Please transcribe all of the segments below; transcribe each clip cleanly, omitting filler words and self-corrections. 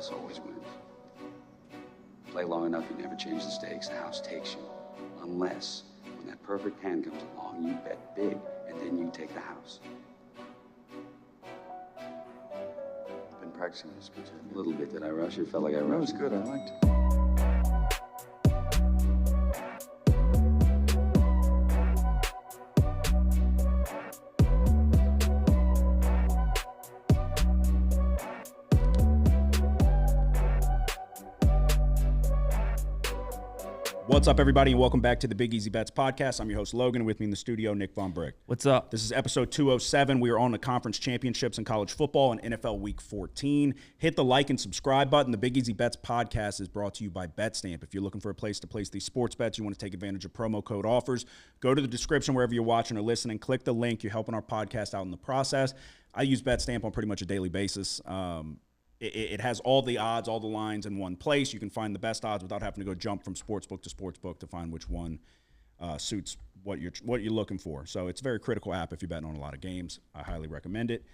house always wins. Play long enough, you never change the stakes. The house takes you. Unless, when that perfect hand comes along, you bet big, and then you take the house. Been practicing this good. A little bit. Did I rush it? Felt like I rushed. That was good. I liked it. What's up, everybody, and welcome back to the Big Easy Bets podcast. I'm your host, Logan, and with me in the studio, Nick Von Brick. What's up? This is episode 207. We are on the conference championships in college football and NFL Week 14. Hit the like and subscribe button. The Big Easy Bets podcast is brought to you by BetStamp. If you're looking for a place to place these sports bets, you want to take advantage of promo code offers, go to the description wherever you're watching or listening. Click the link. You're helping our podcast out in the process. I use BetStamp on pretty much a daily basis. It has all the odds, all the lines in one place. You can find the best odds without having to go jump from sportsbook to sportsbook to find which one suits what you're looking for. So it's a very critical app if you're betting on a lot of games. I highly recommend it.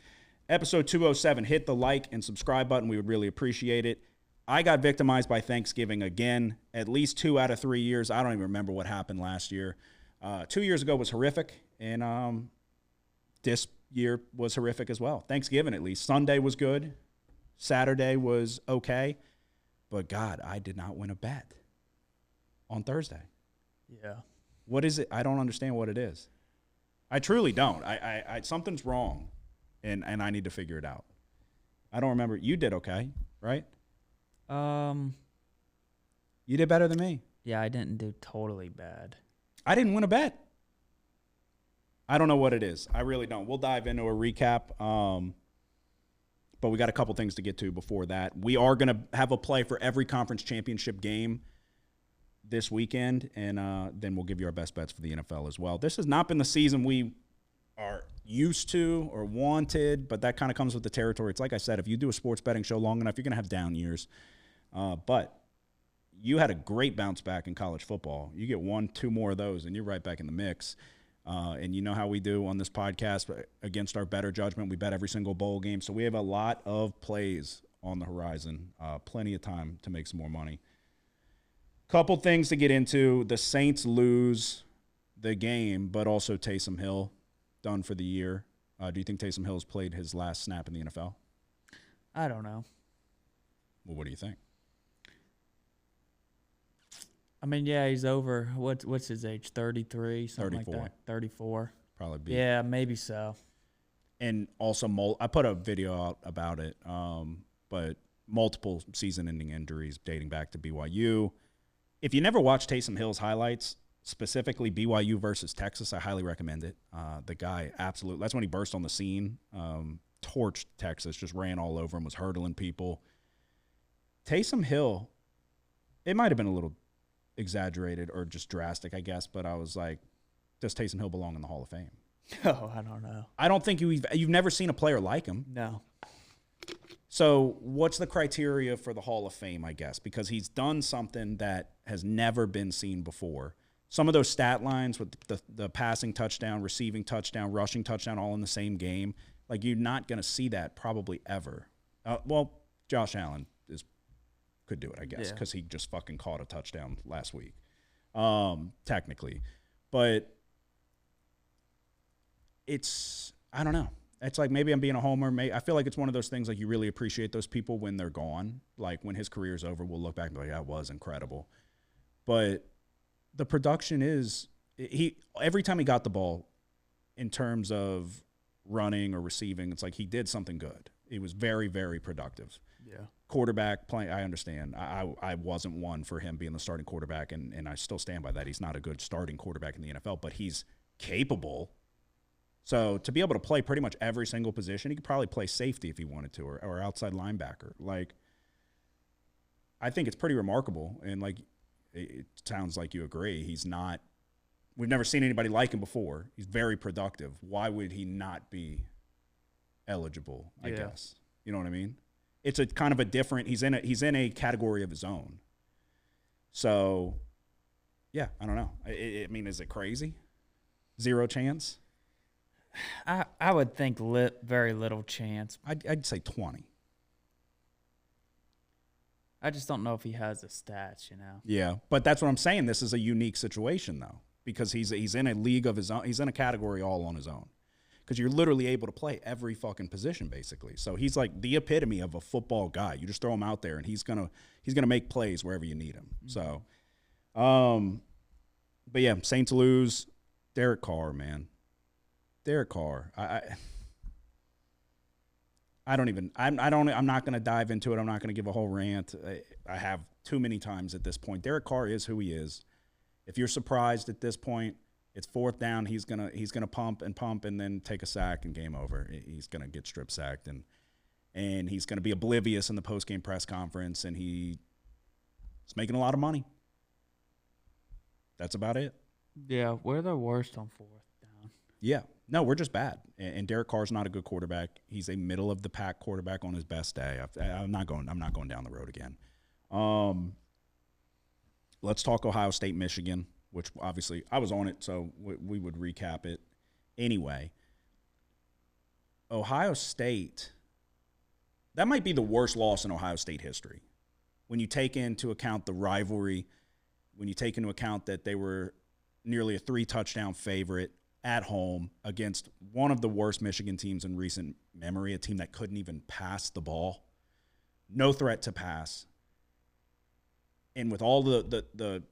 Episode 207, hit the like and subscribe button. We would really appreciate it. I got victimized by Thanksgiving again, at least 2 out of 3 years. I don't even remember what happened last year. 2 years ago was horrific, and this year was horrific as well. Thanksgiving, at least. Sunday was good. Saturday was okay, but God, I did not win a bet on Thursday. Yeah. What is it? I don't understand what it is. I truly don't. I something's wrong, and I need to figure it out. I don't remember. You did okay, right? You did better than me. Yeah, I didn't do totally bad. I didn't win a bet. I don't know what it is. I really don't. We'll dive into a recap. But we got a couple things to get to before that. We are going to have a play for every conference championship game this weekend, and then we'll give you our best bets for the NFL as well. This has not been the season we are used to or wanted, but that kind of comes with the territory. It's like I said, if you do a sports betting show long enough, you're going to have down years. But you had a great bounce back in college football. You get 1-2 more of those, and you're right back in the mix. And you know how we do on this podcast against our better judgment. We bet every single bowl game. So we have a lot of plays on the horizon. Plenty of time to make some more money. Couple things to get into. The Saints lose the game, but also Taysom Hill done for the year. Do you think Taysom Hill's played his last snap in the NFL? I don't know. Well, what do you think? I mean, yeah, he's over. What's his age? 33, something 34. like that. 34. Probably be. Yeah, maybe so. And also, I put a video out about it, but multiple season-ending injuries dating back to BYU. If you never watched Taysom Hill's highlights, specifically BYU versus Texas, I highly recommend it. The guy, absolutely. That's when he burst on the scene, torched Texas, just ran all over him, was hurdling people. Taysom Hill, it might have been a little exaggerated or just drastic, I guess, but I was like, does Taysom Hill belong in the Hall of Fame? Oh, I don't know. I don't think you've never seen a player like him. No. So what's the criteria for the Hall of Fame, I guess? Because he's done something that has never been seen before. Some of those stat lines with the passing touchdown, receiving touchdown, rushing touchdown all in the same game, like you're not going to see that probably ever. Well, Josh Allen could do it, I guess, because he just fucking caught a touchdown last week, technically. But I don't know. It's like maybe I'm being a homer. I feel like it's one of those things like you really appreciate those people when they're gone. Like when his career's over, we'll look back and be like, that was incredible. But the production is, every time he got the ball in terms of running or receiving, it's like he did something good. He was very, very productive. Yeah. Quarterback playing, I understand. I wasn't one for him being the starting quarterback, and I still stand by that. He's not a good starting quarterback in the NFL, but he's capable. So to be able to play pretty much every single position, he could probably play safety if he wanted to, or outside linebacker. Like, I think it's pretty remarkable, and like it sounds like you agree. We've never seen anybody like him before. He's very productive. Why would he not be eligible, I guess? You know what I mean? It's a kind of a different. He's in a category of his own. So, yeah, I don't know. I mean, is it crazy? Zero chance? I would think very little chance. I'd say 20. I just don't know if he has the stats, you know. Yeah, but that's what I'm saying. This is a unique situation, though, because he's in a league of his own. He's in a category all on his own, because you're literally able to play every fucking position, basically. So he's like the epitome of a football guy. You just throw him out there, and he's gonna make plays wherever you need him. So, but yeah, Saints lose. Derek Carr, man. Derek Carr. I'm not going to dive into it. I'm not going to give a whole rant. I have too many times at this point. Derek Carr is who he is. If you're surprised at this point, it's fourth down. He's gonna pump and then take a sack and game over. He's gonna get strip sacked and he's gonna be oblivious in the post game press conference, and he's making a lot of money. That's about it. Yeah, we're the worst on fourth down. Yeah. No, we're just bad. And Derek Carr's not a good quarterback. He's a middle of the pack quarterback on his best day. I'm not going down the road again. Let's talk Ohio State, Michigan, which obviously I was on it, so we would recap it anyway. Ohio State, that might be the worst loss in Ohio State history. When you take into account the rivalry, when you take into account that they were nearly a 3-touchdown favorite at home against one of the worst Michigan teams in recent memory, a team that couldn't even pass the ball, no threat to pass. And with all the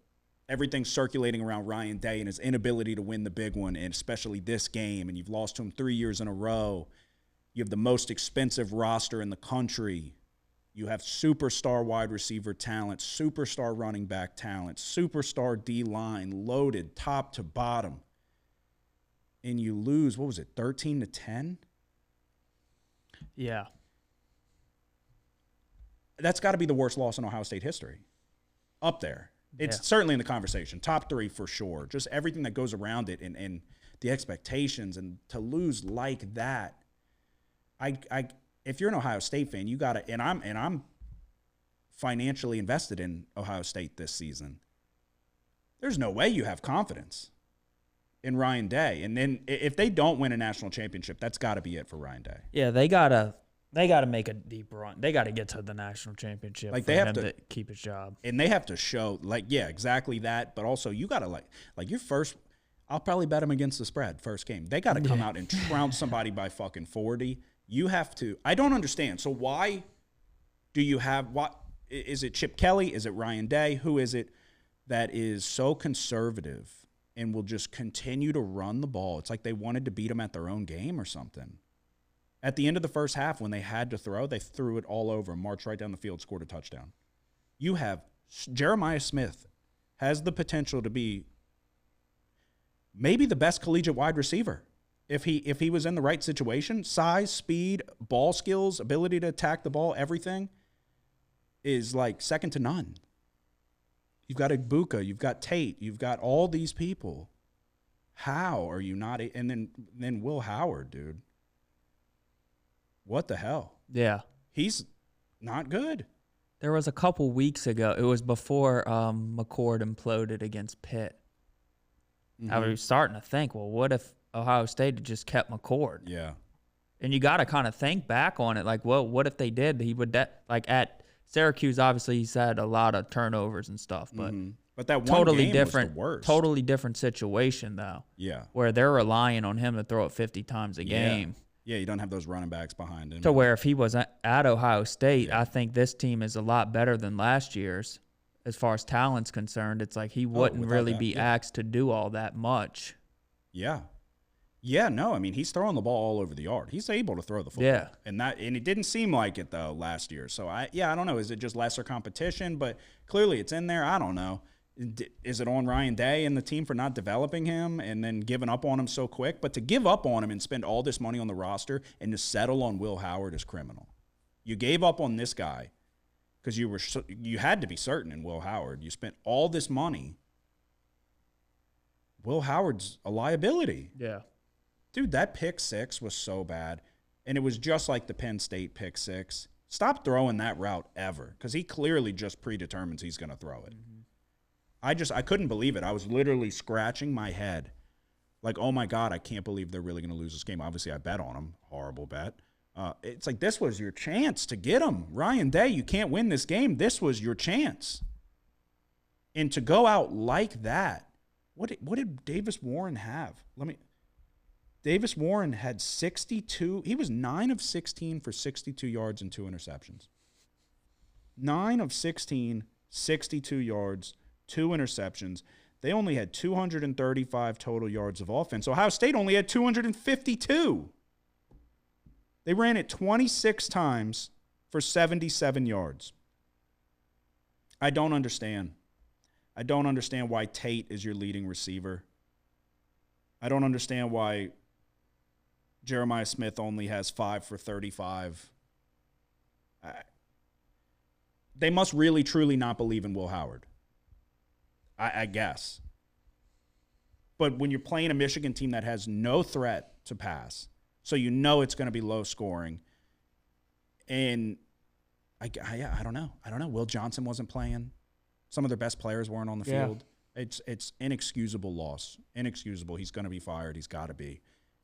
everything circulating around Ryan Day and his inability to win the big one, and especially this game, and you've lost to him 3 years in a row, you have the most expensive roster in the country. You have superstar wide receiver talent, superstar running back talent, superstar D-line, loaded top to bottom. And you lose, what was it, 13-10? Yeah. That's got to be the worst loss in Ohio State history. Up there. It's certainly in the conversation. Top 3 for sure. Just everything that goes around it and the expectations, and to lose like that. If you're an Ohio State fan, you got to, and I'm financially invested in Ohio State this season. There's no way you have confidence in Ryan Day. And then if they don't win a national championship, that's got to be it for Ryan Day. Yeah, they gotta make a deep run. They got to get to the national championship. Like, for they have him to keep his job, and they have to show, like, yeah, exactly that. But also, you got to like your first. I'll probably bet them against the spread first game. They got to come out and trounce somebody by fucking 40. You have to. I don't understand. So why do you have what? Is it Chip Kelly? Is it Ryan Day? Who is it that is so conservative and will just continue to run the ball? It's like they wanted to beat them at their own game or something. At the end of the first half, when they had to throw, they threw it all over, marched right down the field, scored a touchdown. You have Jeremiah Smith has the potential to be maybe the best collegiate wide receiver. If he was in the right situation, size, speed, ball skills, ability to attack the ball, everything is like second to none. You've got Ibuka, you've got Tate, you've got all these people. How are you not? And then Will Howard, dude. What the hell? Yeah. He's not good. There was a couple weeks ago. It was before McCord imploded against Pitt. I was starting to think, well, what if Ohio State had just kept McCord? Yeah. And you got to kind of think back on it. Like, well, what if they did? He would, like, at Syracuse, obviously, he's had a lot of turnovers and stuff. But But that one totally game different, was the worst. Totally different situation, though. Yeah. Where they're relying on him to throw it 50 times a game. Yeah, you don't have those running backs behind him. To where if he was at Ohio State, I think this team is a lot better than last year's. As far as talent's concerned, it's like he wouldn't really be asked to do all that much. Yeah. Yeah, no, I mean, he's throwing the ball all over the yard. He's able to throw the football. Yeah. And it didn't seem like it, though, last year. So, I don't know. Is it just lesser competition? But clearly it's in there. I don't know. Is it on Ryan Day and the team for not developing him and then giving up on him so quick? But to give up on him and spend all this money on the roster and to settle on Will Howard is criminal. You gave up on this guy because you had to be certain in Will Howard. You spent all this money. Will Howard's a liability. Yeah. Dude, that pick six was so bad. And it was just like the Penn State pick six. Stop throwing that route ever because he clearly just predetermines he's going to throw it. I couldn't believe it. I was literally scratching my head. Like, oh, my God, I can't believe they're really going to lose this game. Obviously, I bet on them. Horrible bet. It's like this was your chance to get him. Ryan Day, you can't win this game. This was your chance. And to go out like that, what did Davis Warren have? Davis Warren had 62. He was 9 of 16 for 62 yards and 2 interceptions. 9 of 16, 62 yards, 2 interceptions. They only had 235 total yards of offense. Ohio State only had 252. They ran it 26 times for 77 yards. I don't understand. I don't understand why Tate is your leading receiver. I don't understand why Jeremiah Smith only has 5 for 35. They must really, truly not believe in Will Howard. I guess. But when you're playing a Michigan team that has no threat to pass, so you know it's going to be low scoring, and I don't know. I don't know. Will Johnson wasn't playing. Some of their best players weren't on the field. It's inexcusable loss. Inexcusable. He's going to be fired. He's got to be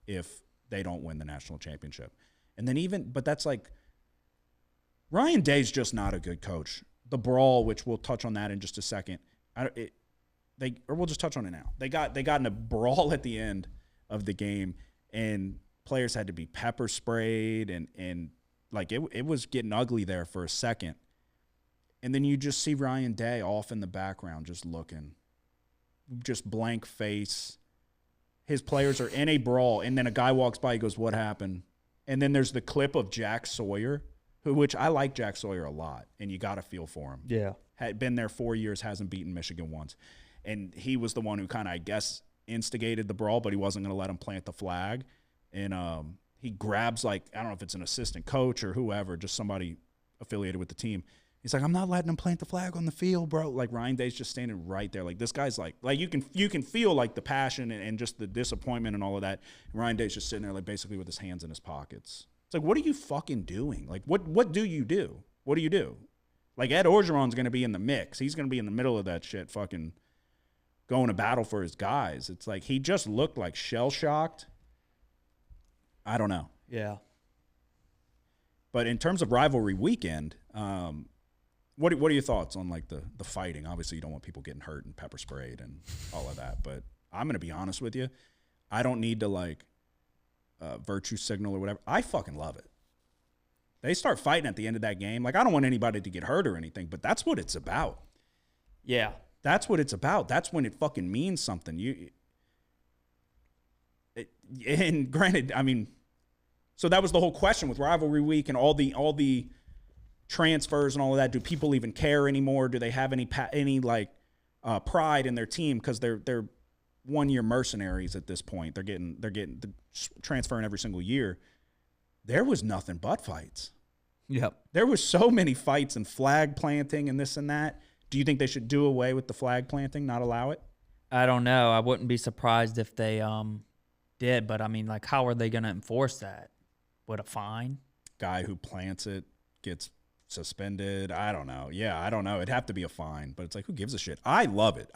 if they don't win the national championship. And then but that's like, Ryan Day's just not a good coach. The brawl, which we'll touch on that in just a second. We'll just touch on it now. They got in a brawl at the end of the game, and players had to be pepper sprayed, and like it was getting ugly there for a second. And then you just see Ryan Day off in the background just looking, just blank face. His players are in a brawl, and then a guy walks by, he goes, "What happened?" And then there's the clip of Jack Sawyer, which I like Jack Sawyer a lot, and you got to feel for him. Yeah. Had been there 4 years, hasn't beaten Michigan once. And he was the one who kind of, I guess, instigated the brawl, but he wasn't going to let him plant the flag. And he grabs, like, I don't know if it's an assistant coach or whoever, just somebody affiliated with the team. He's like, "I'm not letting him plant the flag on the field, bro." Like, Ryan Day's just standing right there. Like, this guy's like you can feel, like, the passion and just the disappointment and all of that. And Ryan Day's just sitting there, like, basically with his hands in his pockets. It's like, what are you fucking doing? Like, what do you do? What do you do? Like, Ed Orgeron's going to be in the mix. He's going to be in the middle of that shit fucking going to battle for his guys. It's like he just looked like shell-shocked. I don't know. Yeah. But in terms of rivalry weekend, what are your thoughts on, like, the fighting? Obviously, you don't want people getting hurt and pepper sprayed and all of that. But I'm going to be honest with you. I don't need to, like, virtue signal or whatever. I fucking love it. They start fighting at the end of that game. Like, I don't want anybody to get hurt or anything, but that's what it's about. Yeah. That's what it's about. That's when it fucking means something. And granted, I mean, so that was the whole question with rivalry week and all the transfers and all of that. Do people even care anymore? Do they have any pride in their team because they're 1 year mercenaries at this point? They're getting transferring every single year. There was nothing but fights. Yep. There was so many fights and flag planting and this and that. Do you think they should do away with the flag planting, not allow it? I don't know. I wouldn't be surprised if they did, but I mean, like, how are they going to enforce that? With a fine? Guy who plants it gets suspended. I don't know. Yeah, I don't know. It'd have to be a fine, but it's like, who gives a shit? I love it.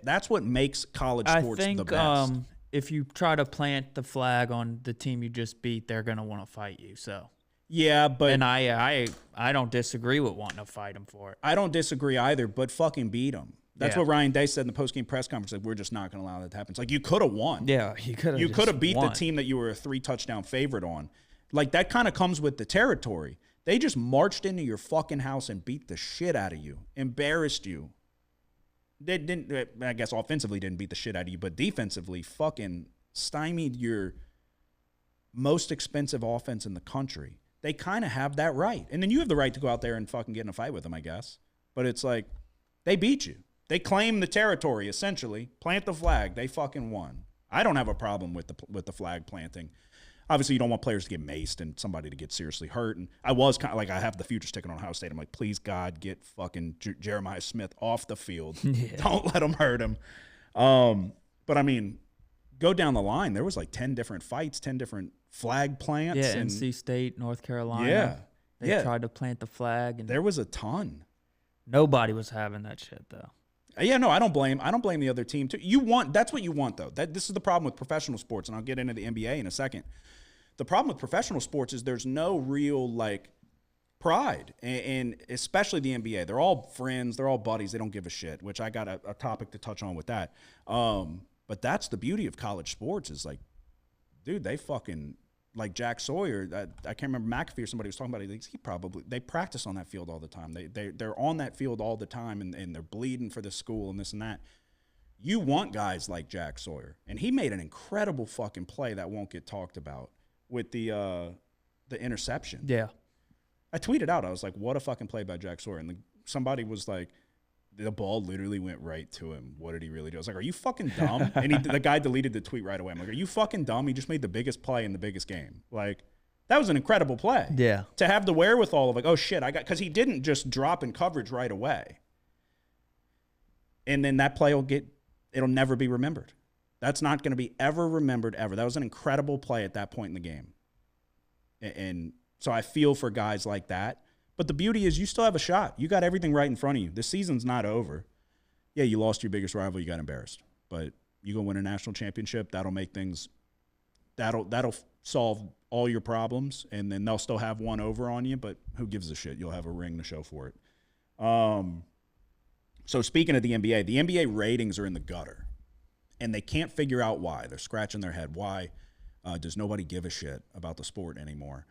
That's what makes college sports the best. If you try to plant the flag on the team you just beat, they're going to want to fight you. So yeah, but and I don't disagree with wanting to fight them for it. I don't disagree either, but fucking beat them. That's what Ryan Day said in the postgame press conference. Like, we're just not going to allow that to happen. It's like, you could have won. Yeah, you could have beat the team that you were a 3-touchdown favorite on. Like, that kind of comes with the territory. They just marched into your fucking house and beat the shit out of you, embarrassed you. They didn't, I guess offensively didn't beat the shit out of you, but defensively fucking stymied your most expensive offense in the country. They kind of have that right. And then you have the right to go out there and fucking get in a fight with them, I guess. But it's like, they beat you. They claim the territory, essentially. Plant the flag. They fucking won. I don't have a problem with the flag planting. Obviously, you don't want players to get maced and somebody to get seriously hurt. And I was kind of like, I have the futures ticket on Ohio State. I'm like, please, God, get fucking Jeremiah Smith off the field. Yeah. Don't let him hurt him. But, I mean, go down the line. There was like 10 different fights, 10 different flag plants. Yeah, NC State, North Carolina. Yeah. They tried to plant the flag. And there was a ton. Nobody was having that shit, though. Yeah, no, I don't blame the other team too. That's what you want though. This is the problem with professional sports, and I'll get into the NBA in a second. the problem with professional sports is there's no real like pride, and especially the NBA. They're all friends. They're all buddies. They don't give a shit, which I got a topic to touch on with that. But that's the beauty of college sports is like, dude, they fucking like Jack Sawyer. I can't remember McAfee or somebody was talking about it. They practice on that field all the time. They're on that field all the time, and they're bleeding for the school and this and that. You want guys like Jack Sawyer, and he made an incredible fucking play that won't get talked about with the interception. Yeah. I tweeted out, I was like, what a fucking play by Jack Sawyer. And somebody was like, the ball literally went right to him. What did he really do? I was like, are you fucking dumb? And the guy deleted the tweet right away. I'm like, are you fucking dumb? He just made the biggest play in the biggest game. Like, that was an incredible play. Yeah. To have the wherewithal of like, oh shit, because he didn't just drop in coverage right away. And then that play it'll never be remembered. That's not going to be ever remembered ever. That was an incredible play at that point in the game. And so I feel for guys like that. But the beauty is you still have a shot. You got everything right in front of you. The season's not over. Yeah, you lost your biggest rival. You got embarrassed. But you go win a national championship. That'll make things – that'll solve all your problems. And then they'll still have one over on you. But who gives a shit? You'll have a ring to show for it. So speaking of the NBA ratings are in the gutter. And they can't figure out why. They're scratching their head. Why does nobody give a shit about the sport anymore?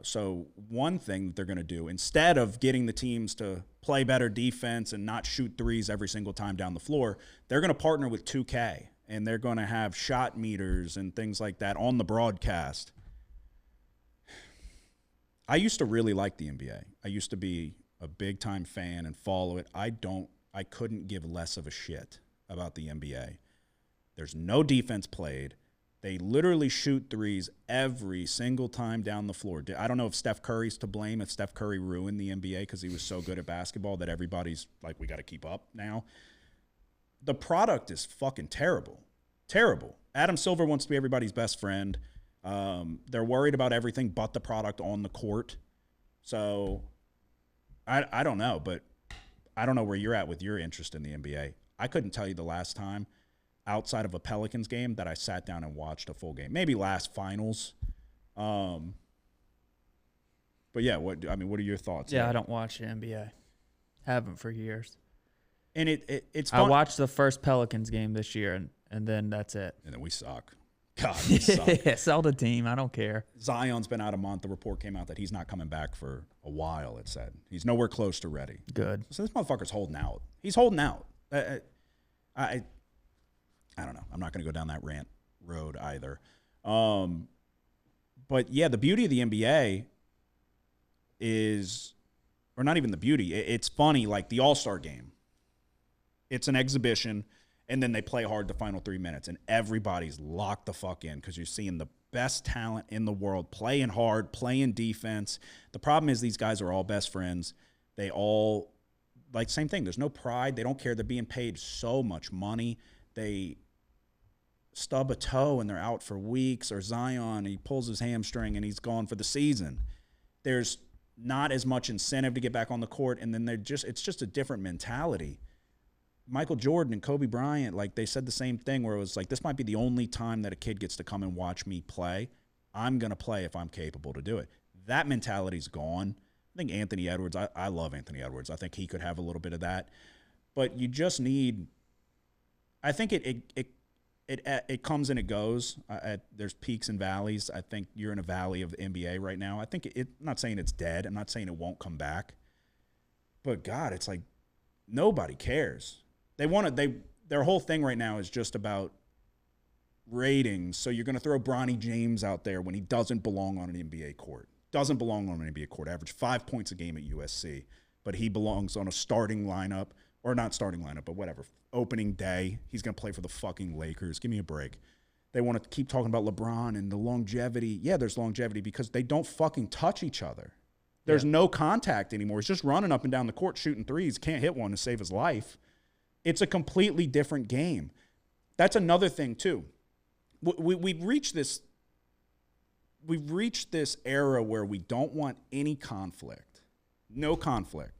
So one thing that they're going to do, instead of getting the teams to play better defense and not shoot threes every single time down the floor, they're going to partner with 2K, and they're going to have shot meters and things like that on the broadcast. I used to really like the NBA. I used to be a big-time fan and follow it. I couldn't give less of a shit about the NBA. There's no defense played. They literally shoot threes every single time down the floor. I don't know if Steph Curry's to blame, if Steph Curry ruined the NBA because he was so good at basketball that everybody's like, we got to keep up now. The product is fucking terrible. Terrible. Adam Silver wants to be everybody's best friend. They're worried about everything but the product on the court. So I don't know, but I don't know where you're at with your interest in the NBA. I couldn't tell you the last time outside of a Pelicans game that I sat down and watched a full game. Maybe last finals. But yeah, what are your thoughts? Yeah, I don't watch the NBA. Haven't for years. And it's I fun. watched the first Pelicans game this year, and then that's it. And then we suck. God, we suck. Sell the team. I don't care. Zion's been out a month. The report came out that he's not coming back for a while, it said. He's nowhere close to ready. Good. So this motherfucker's holding out. He's holding out. I don't know. I'm not going to go down that rant road either. But, yeah, the beauty of the NBA is – or not even the beauty. It's funny, like the All-Star game. It's an exhibition, and then they play hard the final 3 minutes, and everybody's locked the fuck in because you're seeing the best talent in the world playing hard, playing defense. The problem is these guys are all best friends. They all – like, same thing. There's no pride. They don't care. They're being paid so much money. They – stub a toe and they're out for weeks, or Zion, he pulls his hamstring and he's gone for the season. There's not as much incentive to get back on the court, and then it's just a different mentality. Michael Jordan and Kobe Bryant, like they said the same thing where it was like, this might be the only time that a kid gets to come and watch me play. I'm going to play if I'm capable to do it. That mentality's gone. I think Anthony Edwards, I love Anthony Edwards. I think he could have a little bit of that. But you just need, I think it comes and it goes. There's peaks and valleys. I think you're in a valley of the NBA right now. I think I'm not saying it's dead. I'm not saying it won't come back. But God, it's like nobody cares. Their whole thing right now is just about ratings. So you're going to throw Bronny James out there when he doesn't belong on an NBA court. Doesn't belong on an NBA court. Average 5 points a game at USC, but he belongs on a starting lineup, or not starting lineup, but whatever. Opening day, he's going to play for the fucking Lakers. Give me a break. They want to keep talking about LeBron and the longevity. Yeah, there's longevity because they don't fucking touch each other. There's no contact anymore. He's just running up and down the court shooting threes. Can't hit one to save his life. It's a completely different game. That's another thing, too. We've reached this era where we don't want any conflict. No conflict.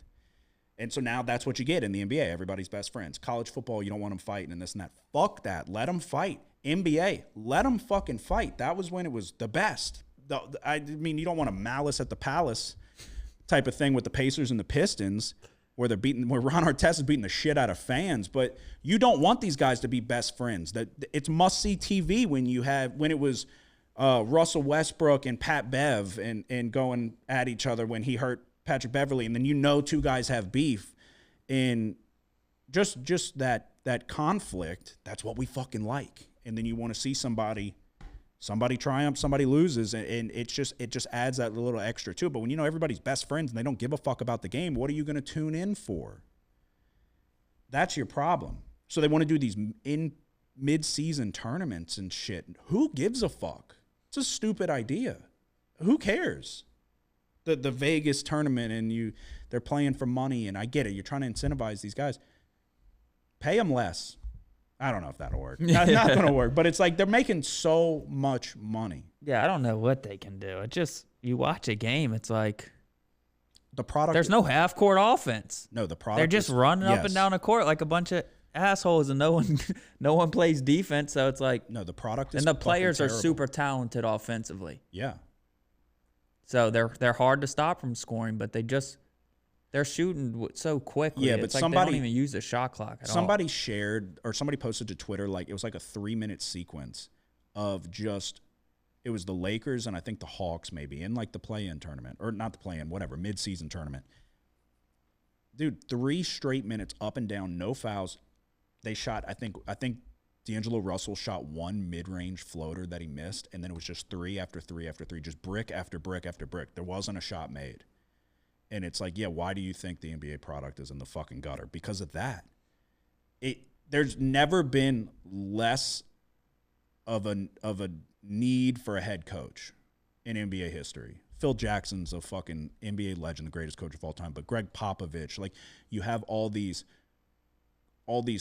And so now that's what you get in the NBA. Everybody's best friends. College football, you don't want them fighting and this and that. Fuck that. Let them fight. NBA, let them fucking fight. That was when it was the best. I mean, you don't want a malice at the palace type of thing with the Pacers and the Pistons, where Ron Artest is beating the shit out of fans. But you don't want these guys to be best friends. That it's must see TV when it was Russell Westbrook and Pat Bev and going at each other when he hurt Patrick Beverley, and then two guys have beef, and just that conflict. That's what we fucking like. And then you want to see somebody triumph, somebody loses, and it just adds that little extra too. But when everybody's best friends and they don't give a fuck about the game, what are you going to tune in for? That's your problem. So they want to do these mid-season tournaments and shit. Who gives a fuck? It's a stupid idea. Who cares? The Vegas tournament, and they're playing for money, and I get it. You're trying to incentivize these guys. Pay them less. I don't know if that'll work. Not going to work, but it's like they're making so much money. Yeah, I don't know what they can do. It just, you watch a game, it's like the product. There's no half-court offense. No, the product. They're just running up and down the court like a bunch of assholes, and no one plays defense. So it's like, no, the product is, and the players are terrible. super talented offensively. Yeah. So they're hard to stop from scoring, but they're shooting so quickly. Yeah, but it's like they don't even use the shot clock at all. Somebody shared, or somebody posted to Twitter, like it was like a 3-minute sequence of it was the Lakers and I think the Hawks maybe in like the play-in tournament, or not the play-in, whatever, mid-season tournament. Dude, 3 straight minutes up and down, no fouls. They shot, I think D'Angelo Russell shot 1 mid-range floater that he missed, and then it was just 3 after 3 after 3, just brick after brick after brick. There wasn't a shot made. And it's like, yeah, why do you think the NBA product is in the fucking gutter? Because of that. There's never been less of a need for a head coach in NBA history. Phil Jackson's a fucking NBA legend, the greatest coach of all time. But Greg Popovich, like, you have all these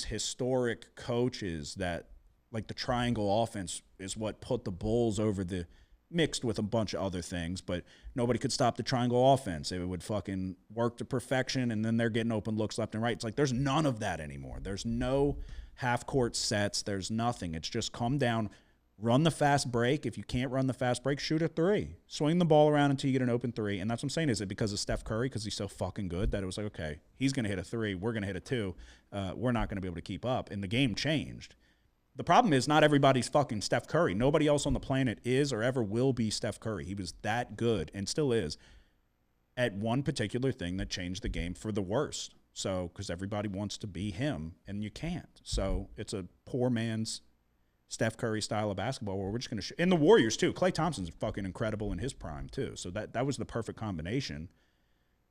historic coaches that, like, the triangle offense is what put the Bulls over the, mixed with a bunch of other things, but nobody could stop the triangle offense. It would fucking work to perfection, and then they're getting open looks left and right. It's like there's none of that anymore. There's no half-court sets. There's nothing. It's just come down, run the fast break. If you can't run the fast break, shoot a 3. Swing the ball around until you get an open 3. And that's what I'm saying. Is it because of Steph Curry, because he's so fucking good, that it was like, okay, he's going to hit a 3, we're going to hit a 2, we're not going to be able to keep up, and the game changed. The problem is not everybody's fucking Steph Curry. Nobody else on the planet is or ever will be Steph Curry. He was that good, and still is, at one particular thing that changed the game for the worst. So, because everybody wants to be him, and you can't. So it's a poor man's Steph Curry style of basketball where we're just going to and the Warriors, too. Klay Thompson's fucking incredible in his prime, too. So that was the perfect combination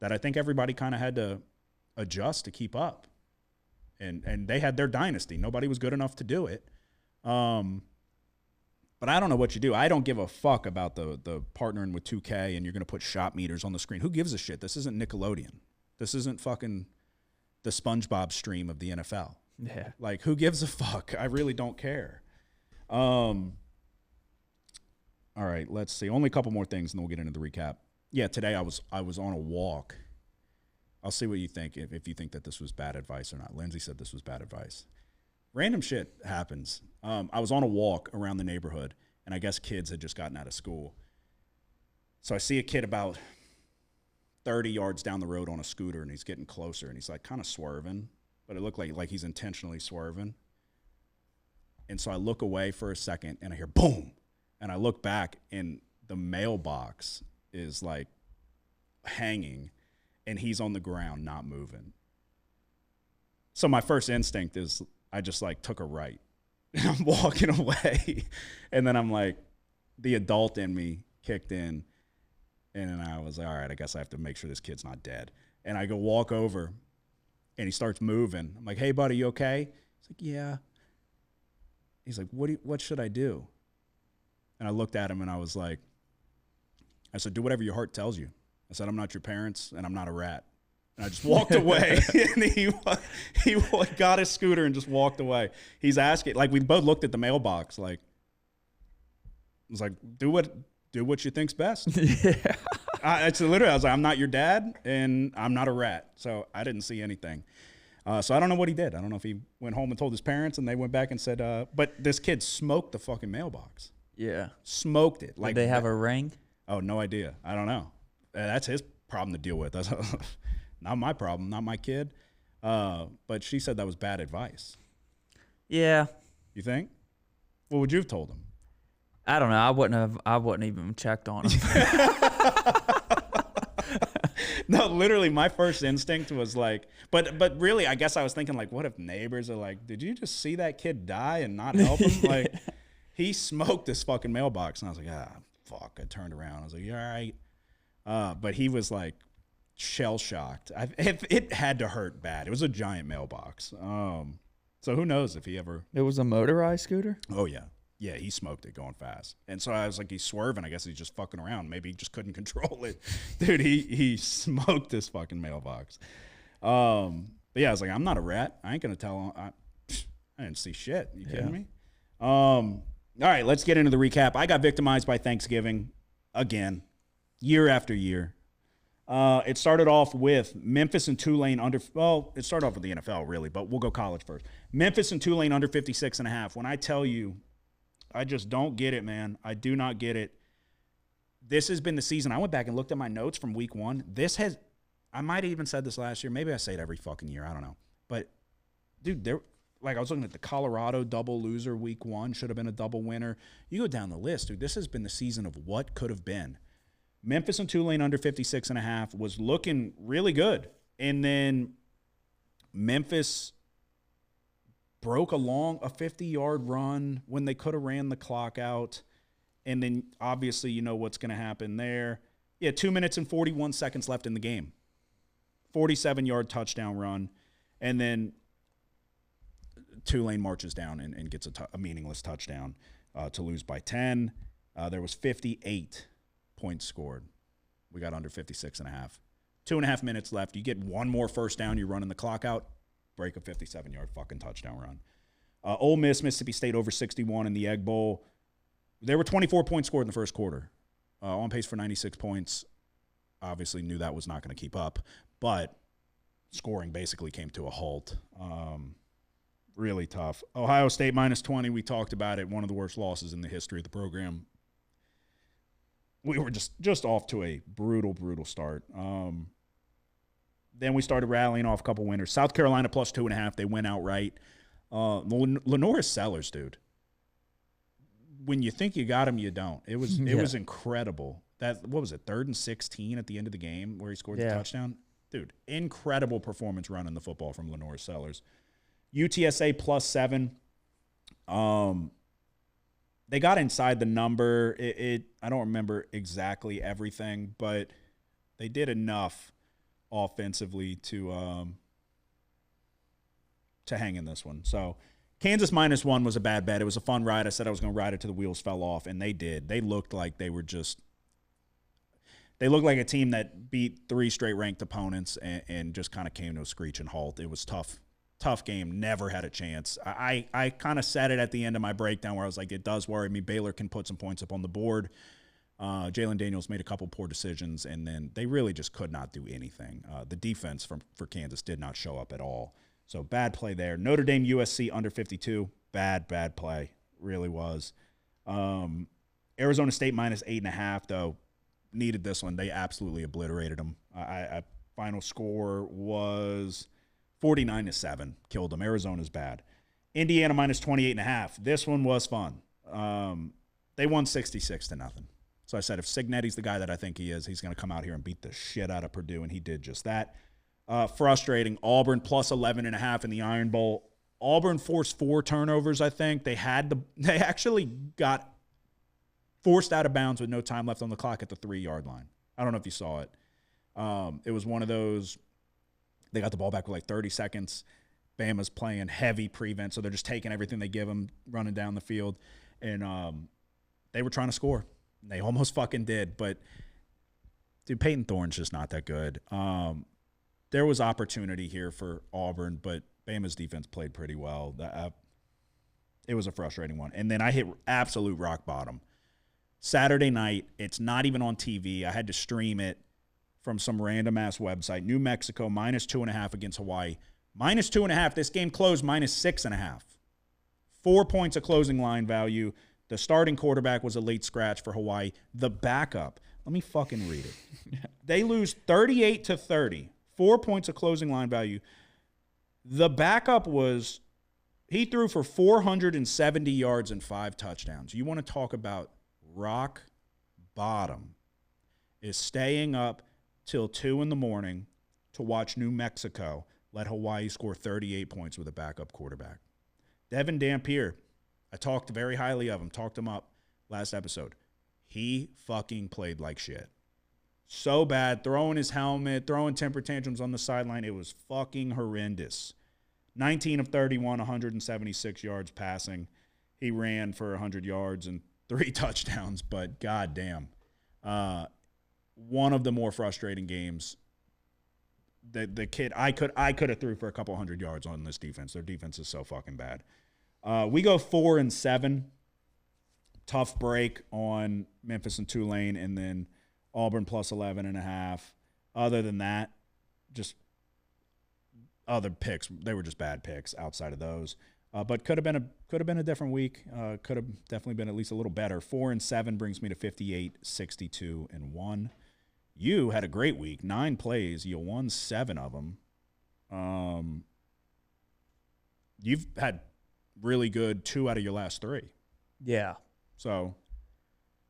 that I think everybody kind of had to adjust to keep up. And they had their dynasty. Nobody was good enough to do it. But I don't know what you do. I don't give a fuck about the partnering with 2K and you're going to put shot meters on the screen. Who gives a shit? This isn't Nickelodeon. This isn't fucking the SpongeBob stream of the NFL. Yeah. Like, who gives a fuck? I really don't care. All right, let's see. Only a couple more things and then we'll get into the recap. Yeah, today I was on a walk. I'll see what you think, if you think that this was bad advice or not. Lindsay said this was bad advice. Random shit happens. I was on a walk around the neighborhood, and I guess kids had just gotten out of school. So I see a kid about 30 yards down the road on a scooter, and he's getting closer, and he's like kind of swerving, but it looked like he's intentionally swerving. And so I look away for a second, and I hear boom, and I look back, and the mailbox is like hanging, and he's on the ground not moving. So my first instinct is I just like took a right. And I'm walking away. And then I'm like, the adult in me kicked in. And then I was like, all right, I guess I have to make sure this kid's not dead. And I go walk over, and he starts moving. I'm like, hey, buddy, you okay? He's like, yeah. He's like, what should I do? And I looked at him, and I said, do whatever your heart tells you. I said, I'm not your parents, and I'm not a rat. And I just walked away, and he got his scooter and just walked away. He's asking, like, we both looked at the mailbox, like, I was like, do what you think's best. Yeah. I was like, I'm not your dad, and I'm not a rat. So I didn't see anything. So I don't know what he did. I don't know if he went home and told his parents, and they went back and said, but this kid smoked the fucking mailbox. Yeah. Smoked it. Like, did they have a ring? Oh, no idea. I don't know. That's his problem to deal with. That's not my problem, not my kid. But she said that was bad advice. Yeah. You think? What would you have told him? I don't know. I wouldn't even checked on him. No, literally, my first instinct was like, but really, I guess I was thinking like, what if neighbors are like, did you just see that kid die and not help him? Like, he smoked this fucking mailbox, and I was like, fuck. I turned around. I was like, you all right? But he was like shell shocked. It had to hurt bad. It was a giant mailbox. So who knows if he ever. It was a motorized scooter? Oh yeah. Yeah, he smoked it going fast. And so I was like, he's swerving. I guess he's just fucking around. Maybe he just couldn't control it. Dude, he smoked this fucking mailbox. But yeah, I was like, I'm not a rat. I ain't going to tell him. I didn't see shit. You kidding me? All right, let's get into the recap. I got victimized by Thanksgiving again, year after year. It started off with Memphis and Tulane it started off with the NFL, really, but we'll go college first. Memphis and Tulane under 56.5. When I tell you, I just don't get it, man. I do not get it. This has been the season. I went back and looked at my notes from week one. I might have even said this last year. Maybe I say it every fucking year. I don't know. But, dude, I was looking at the Colorado double loser week one. Should have been a double winner. You go down the list, dude. This has been the season of what could have been. Memphis and Tulane under 56.5 was looking really good. And then Memphis broke a 50-yard run when they could have ran the clock out. And then obviously you know what's going to happen there. Yeah, 2 minutes and 41 seconds left in the game. 47-yard touchdown run. And then Tulane marches down and gets a meaningless touchdown to lose by 10. There was 58 points scored. We got under 56.5. 2.5 minutes left. You get one more first down, you're running the clock out, break a 57-yard fucking touchdown run. Ole Miss, Mississippi State over 61 in the Egg Bowl. There were 24 points scored in the first quarter. On pace for 96 points. Obviously knew that was not going to keep up, but scoring basically came to a halt. Really tough. Ohio State minus 20, we talked about it. One of the worst losses in the history of the program. We were just off to a brutal, brutal start. Then we started rattling off a couple winners. South Carolina plus 2.5. They went outright. Lenore Sellers, dude. When you think you got him, you don't. It was incredible. What was it, 3rd and 16 at the end of the game where he scored the touchdown? Dude, incredible performance running the football from Lenore Sellers. UTSA plus 7. They got inside the number. I don't remember exactly everything, but they did enough offensively to hang in this one. So Kansas minus 1 was a bad bet. It was a fun ride. I said I was going to ride it till the wheels fell off, and they did. They looked like they looked like a team that beat 3 straight ranked opponents and just kind of came to a screeching halt. It was tough game, never had a chance. I kind of said it at the end of my breakdown where I was like, it does worry me. Baylor can put some points up on the board. Jalen Daniels made a couple poor decisions, and then they really just could not do anything. The defense for Kansas did not show up at all. So bad play there. Notre Dame USC under 52. Bad play. Really was. Arizona State minus 8.5, though. Needed this one. They absolutely obliterated them. Final score was 49-7. Killed them. Arizona's bad. Indiana minus 28.5. This one was fun. They won 66-0. So I said, if Signetti's the guy that I think he is, he's going to come out here and beat the shit out of Purdue, and he did just that. Frustrating. Auburn plus 11.5 in the Iron Bowl. Auburn forced 4 turnovers, I think. They actually got forced out of bounds with no time left on the clock at the 3-yard line. I don't know if you saw it. It was one of those, they got the ball back with like 30 seconds. Bama's playing heavy prevent, so they're just taking everything they give them, running down the field. And they were trying to score. They almost fucking did. But, dude, Peyton Thorne's just not that good. There was opportunity here for Auburn, but Bama's defense played pretty well. It was a frustrating one. And then I hit absolute rock bottom. Saturday night, it's not even on TV. I had to stream it from some random-ass website. New Mexico, minus 2.5 against Hawaii. Minus 2.5. This game closed minus 6.5. 4 points of closing line value. The starting quarterback was a late scratch for Hawaii. The backup Let me fucking read it. They lose 38-30, 4 points of closing line value. The backup was, he threw for 470 yards and 5 touchdowns. You want to talk about rock bottom, is staying up till 2 in the morning to watch New Mexico let Hawaii score 38 points with a backup quarterback. Devin Dampier, I talked very highly of him, talked him up last episode. He fucking played like shit. So bad, throwing his helmet, throwing temper tantrums on the sideline. It was fucking horrendous. 19 of 31, 176 yards passing. He ran for 100 yards and 3 touchdowns, but goddamn. One of the more frustrating games. The kid, I could have threw for a couple 100 yards on this defense. Their defense is so fucking bad. We go 4-7. Tough break on Memphis and Tulane, and then Auburn plus 11.5. Other than that, just other picks. They were just bad picks outside of those. But could have been a different week. Could have definitely been at least a little better. 4-7 brings me to 58, 62, and 1. You had a great week. 9 plays. You won 7 of them. You've had really good 2 out of your last 3. Yeah. So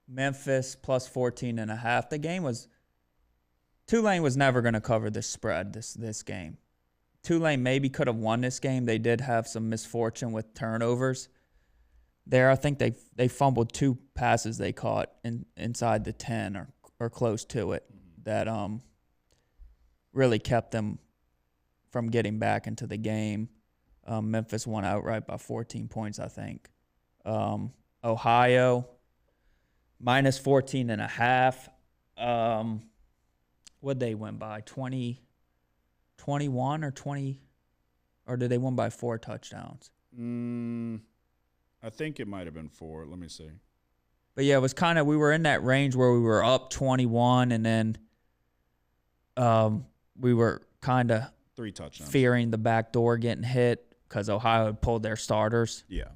Memphis plus 14.5. The game was, Tulane was never going to cover this spread this game. Tulane maybe could have won this game. They did have some misfortune with turnovers there. I think they fumbled 2 passes they caught inside the 10 or close to it that really kept them from getting back into the game. Memphis won outright by 14 points, I think. Ohio minus 14.5. What'd they win by? 21 or 20? Or did they win by 4 touchdowns? I think it might have been 4. Let me see. But yeah, it was kind of, we were in that range where we were up 21, and then we were kind of 3 touchdowns, fearing the back door getting hit because Ohio had pulled their starters. Yeah.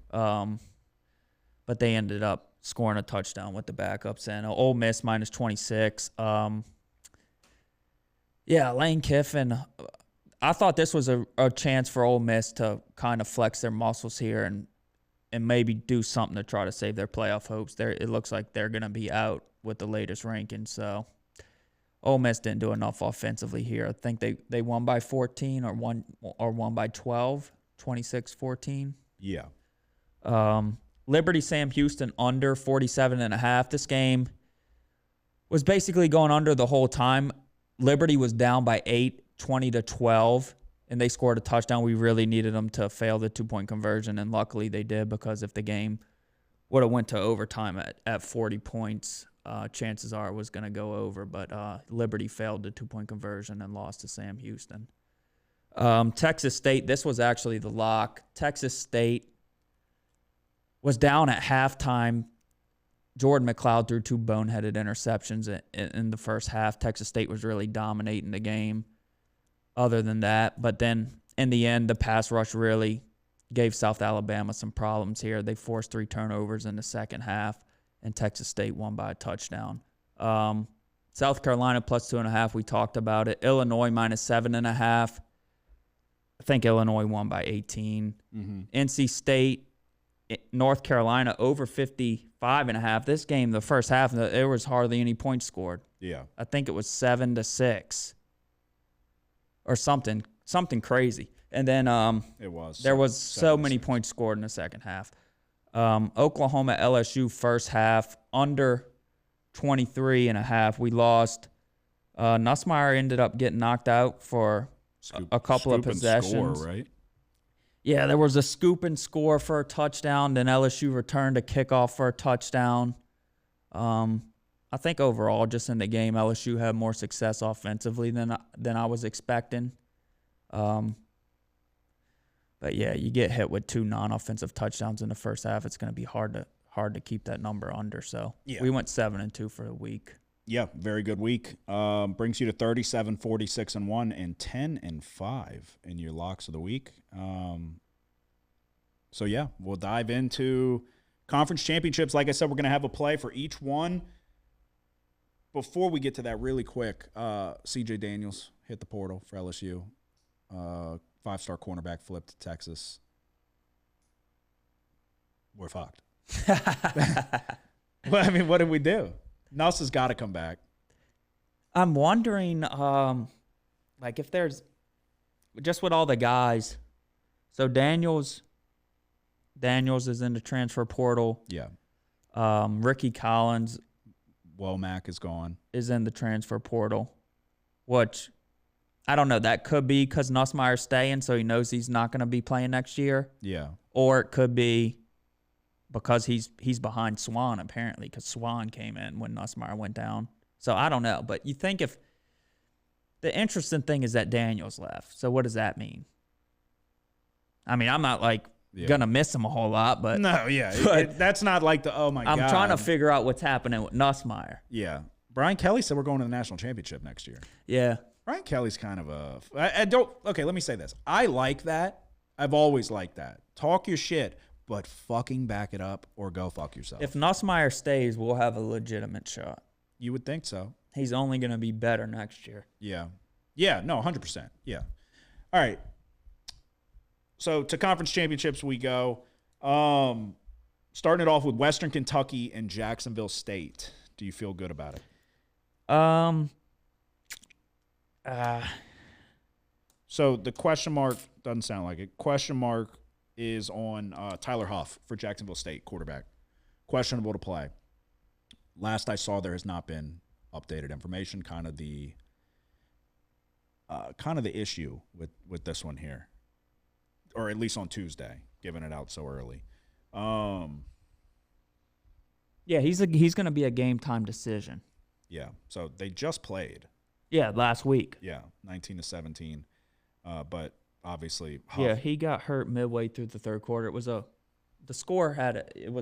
But they ended up scoring a touchdown with the backups. And Ole Miss minus 26. Yeah, Lane Kiffin. I thought this was a chance for Ole Miss to kind of flex their muscles here and maybe do something to try to save their playoff hopes. It looks like they're going to be out with the latest rankings. So Ole Miss didn't do enough offensively here. I think they won by 14 or won by 12, 26-14. Yeah. Liberty Sam Houston under 47.5. This game was basically going under the whole time. Liberty was down by 8, 20-12, and they scored a touchdown. We really needed them to fail the 2-point conversion, and luckily they did, because if the game would have went to overtime at 40 points, chances are it was going to go over. But Liberty failed the 2-point conversion and lost to Sam Houston. Texas State, this was actually the lock. Texas State was down at halftime. Jordan McLeod threw 2 boneheaded interceptions in the first half. Texas State was really dominating the game other than that. But then in the end, the pass rush really gave South Alabama some problems here. They forced 3 turnovers in the second half, and Texas State won by a touchdown. South Carolina plus 2.5, we talked about it. Illinois minus 7.5. I think Illinois won by 18. NC State, North Carolina over 55.5. This game, the first half, there was hardly any points scored. Yeah. I think it was 7-6 or something crazy. And then there was so many points scored in the second half. Oklahoma LSU first half under 23.5. We lost. Nussmeier ended up getting knocked out for a couple of possessions. Score, right? Yeah, there was a scoop and score for a touchdown. Then LSU returned a kickoff for a touchdown. I think overall, just in the game, LSU had more success offensively than I was expecting. But yeah, you get hit with 2 non-offensive touchdowns in the first half, it's going to be hard to keep that number under. So yeah. We went 7-2 for the week. Yeah, very good week. Brings you to 37, 46-1, and 10-5 in your locks of the week. So yeah, we'll dive into conference championships. Like I said, we're going to have a play for each one. before we get to that, really quick, C.J. Daniels hit the portal for LSU. 5-star cornerback flipped to Texas. We're fucked. Well, I mean, what did we do? Nuss has got to come back. I'm wondering, like, if there's just with all the guys. So Daniels is in the transfer portal. Yeah. Ricky Collins, Womack is gone. Is in the transfer portal, which I don't know. That could be because Nussmeier's staying, so he knows he's not going to be playing next year. Yeah. Or it could be because he's behind Swan, apparently, because Swan came in when Nussmeier went down. So I don't know. But you think if the interesting thing is that Daniels left. So what does that mean? I mean, I'm not like going to miss him a whole lot, but no, yeah. That's not like the, oh my God. I'm trying to figure out what's happening with Nussmeier. Yeah. Brian Kelly said we're going to the national championship next year. Yeah. Brian Kelly's kind of a, I don't, okay, let me say this. I like that. I've always liked that. Talk your shit, but fucking back it up or go fuck yourself. If Nussmeier stays, we'll have a legitimate shot. You would think so. He's only going to be better next year. Yeah. Yeah, no, 100%. Yeah. All right. So to conference championships we go. Starting it off with Western Kentucky and Jacksonville State. Do you feel good about it? So the question mark doesn't sound like it. Question mark is on Tyler Huff for Jacksonville State, quarterback. Questionable to play. Last I saw, there has not been updated information. Kind of the issue with this one here, or at least on Tuesday, giving it out so early. Yeah, he's going to be a game time decision. Yeah, so they just played. Yeah, last week. Yeah, 19-17. But obviously, Huff. Yeah, he got hurt midway through the third quarter. It was a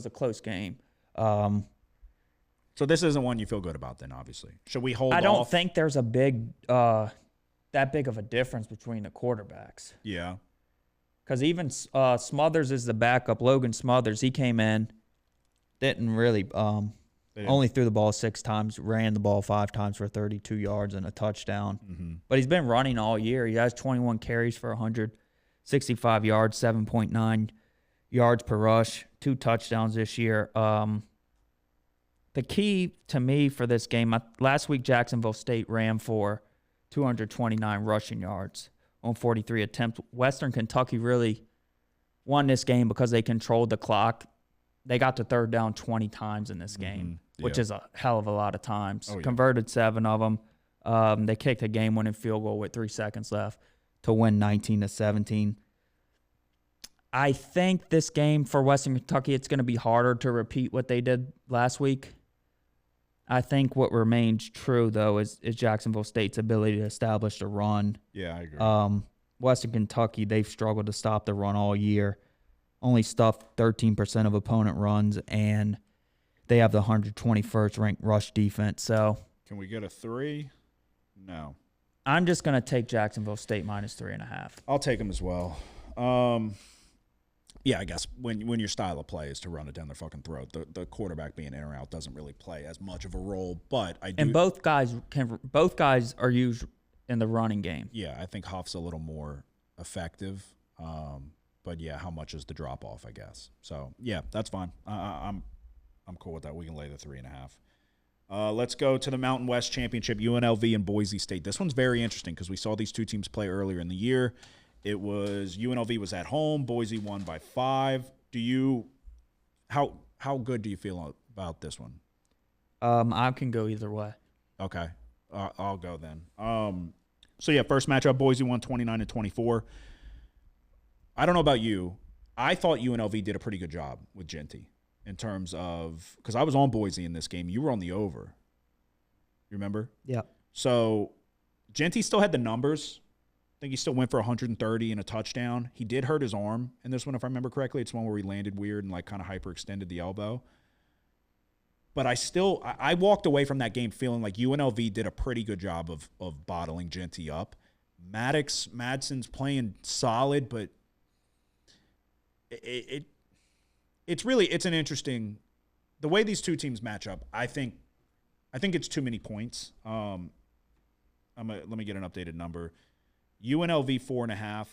close game. So this isn't one you feel good about then, obviously. Should we hold off? I don't think there's a big that big of a difference between the quarterbacks. Yeah. Because even Smothers is the backup. Logan Smothers, he came in, didn't really only threw the ball 6 times, ran the ball 5 times for 32 yards and a touchdown. Mm-hmm. But he's been running all year. He has 21 carries for 165 yards, 7.9 yards per rush, 2 touchdowns this year. The key to me for this game, last week Jacksonville State ran for 229 rushing yards on 43 attempts. Western Kentucky really won this game because they controlled the clock. They got to third down 20 times in this game, which is a hell of a lot of times. Oh, yeah. Converted 7 of them. They kicked a game-winning field goal with 3 seconds left to win 19-17. I think this game for Western Kentucky, it's going to be harder to repeat what they did last week. I think what remains true, though, is Jacksonville State's ability to establish the run. Yeah, I agree. Western Kentucky, they've struggled to stop the run all year. Only stuffed 13% of opponent runs, and they have the 121st ranked rush defense. So, can we get a 3? No. I'm just going to take Jacksonville State minus 3.5. I'll take them as well. Yeah, I guess when your style of play is to run it down their fucking throat, the quarterback being in or out doesn't really play as much of a role. But I do. And both guys are used in the running game. Yeah, I think Huff's a little more effective. But yeah, how much is the drop off? I guess. So yeah, that's fine. I'm cool with that. We can lay the 3.5. Let's go to the Mountain West Championship, UNLV and Boise State. This one's very interesting because we saw these two teams play earlier in the year. It was UNLV was at home. Boise won by 5. How good do you feel about this one? I can go either way. Okay, I'll go then. So yeah, first matchup, Boise won 29-24. I don't know about you. I thought UNLV did a pretty good job with Genty in terms of because I was on Boise in this game. You were on the over. You remember? Yeah. So Genty still had the numbers. I think he still went for 130 and a touchdown. He did hurt his arm in this one, if I remember correctly. It's one where he landed weird and like kind of hyperextended the elbow. But I walked away from that game feeling like UNLV did a pretty good job of bottling Genty up. Madsen's playing solid, but it's an interesting the way these two teams match up. I think I think it's too many points. Let me get an updated number. UNLV 4.5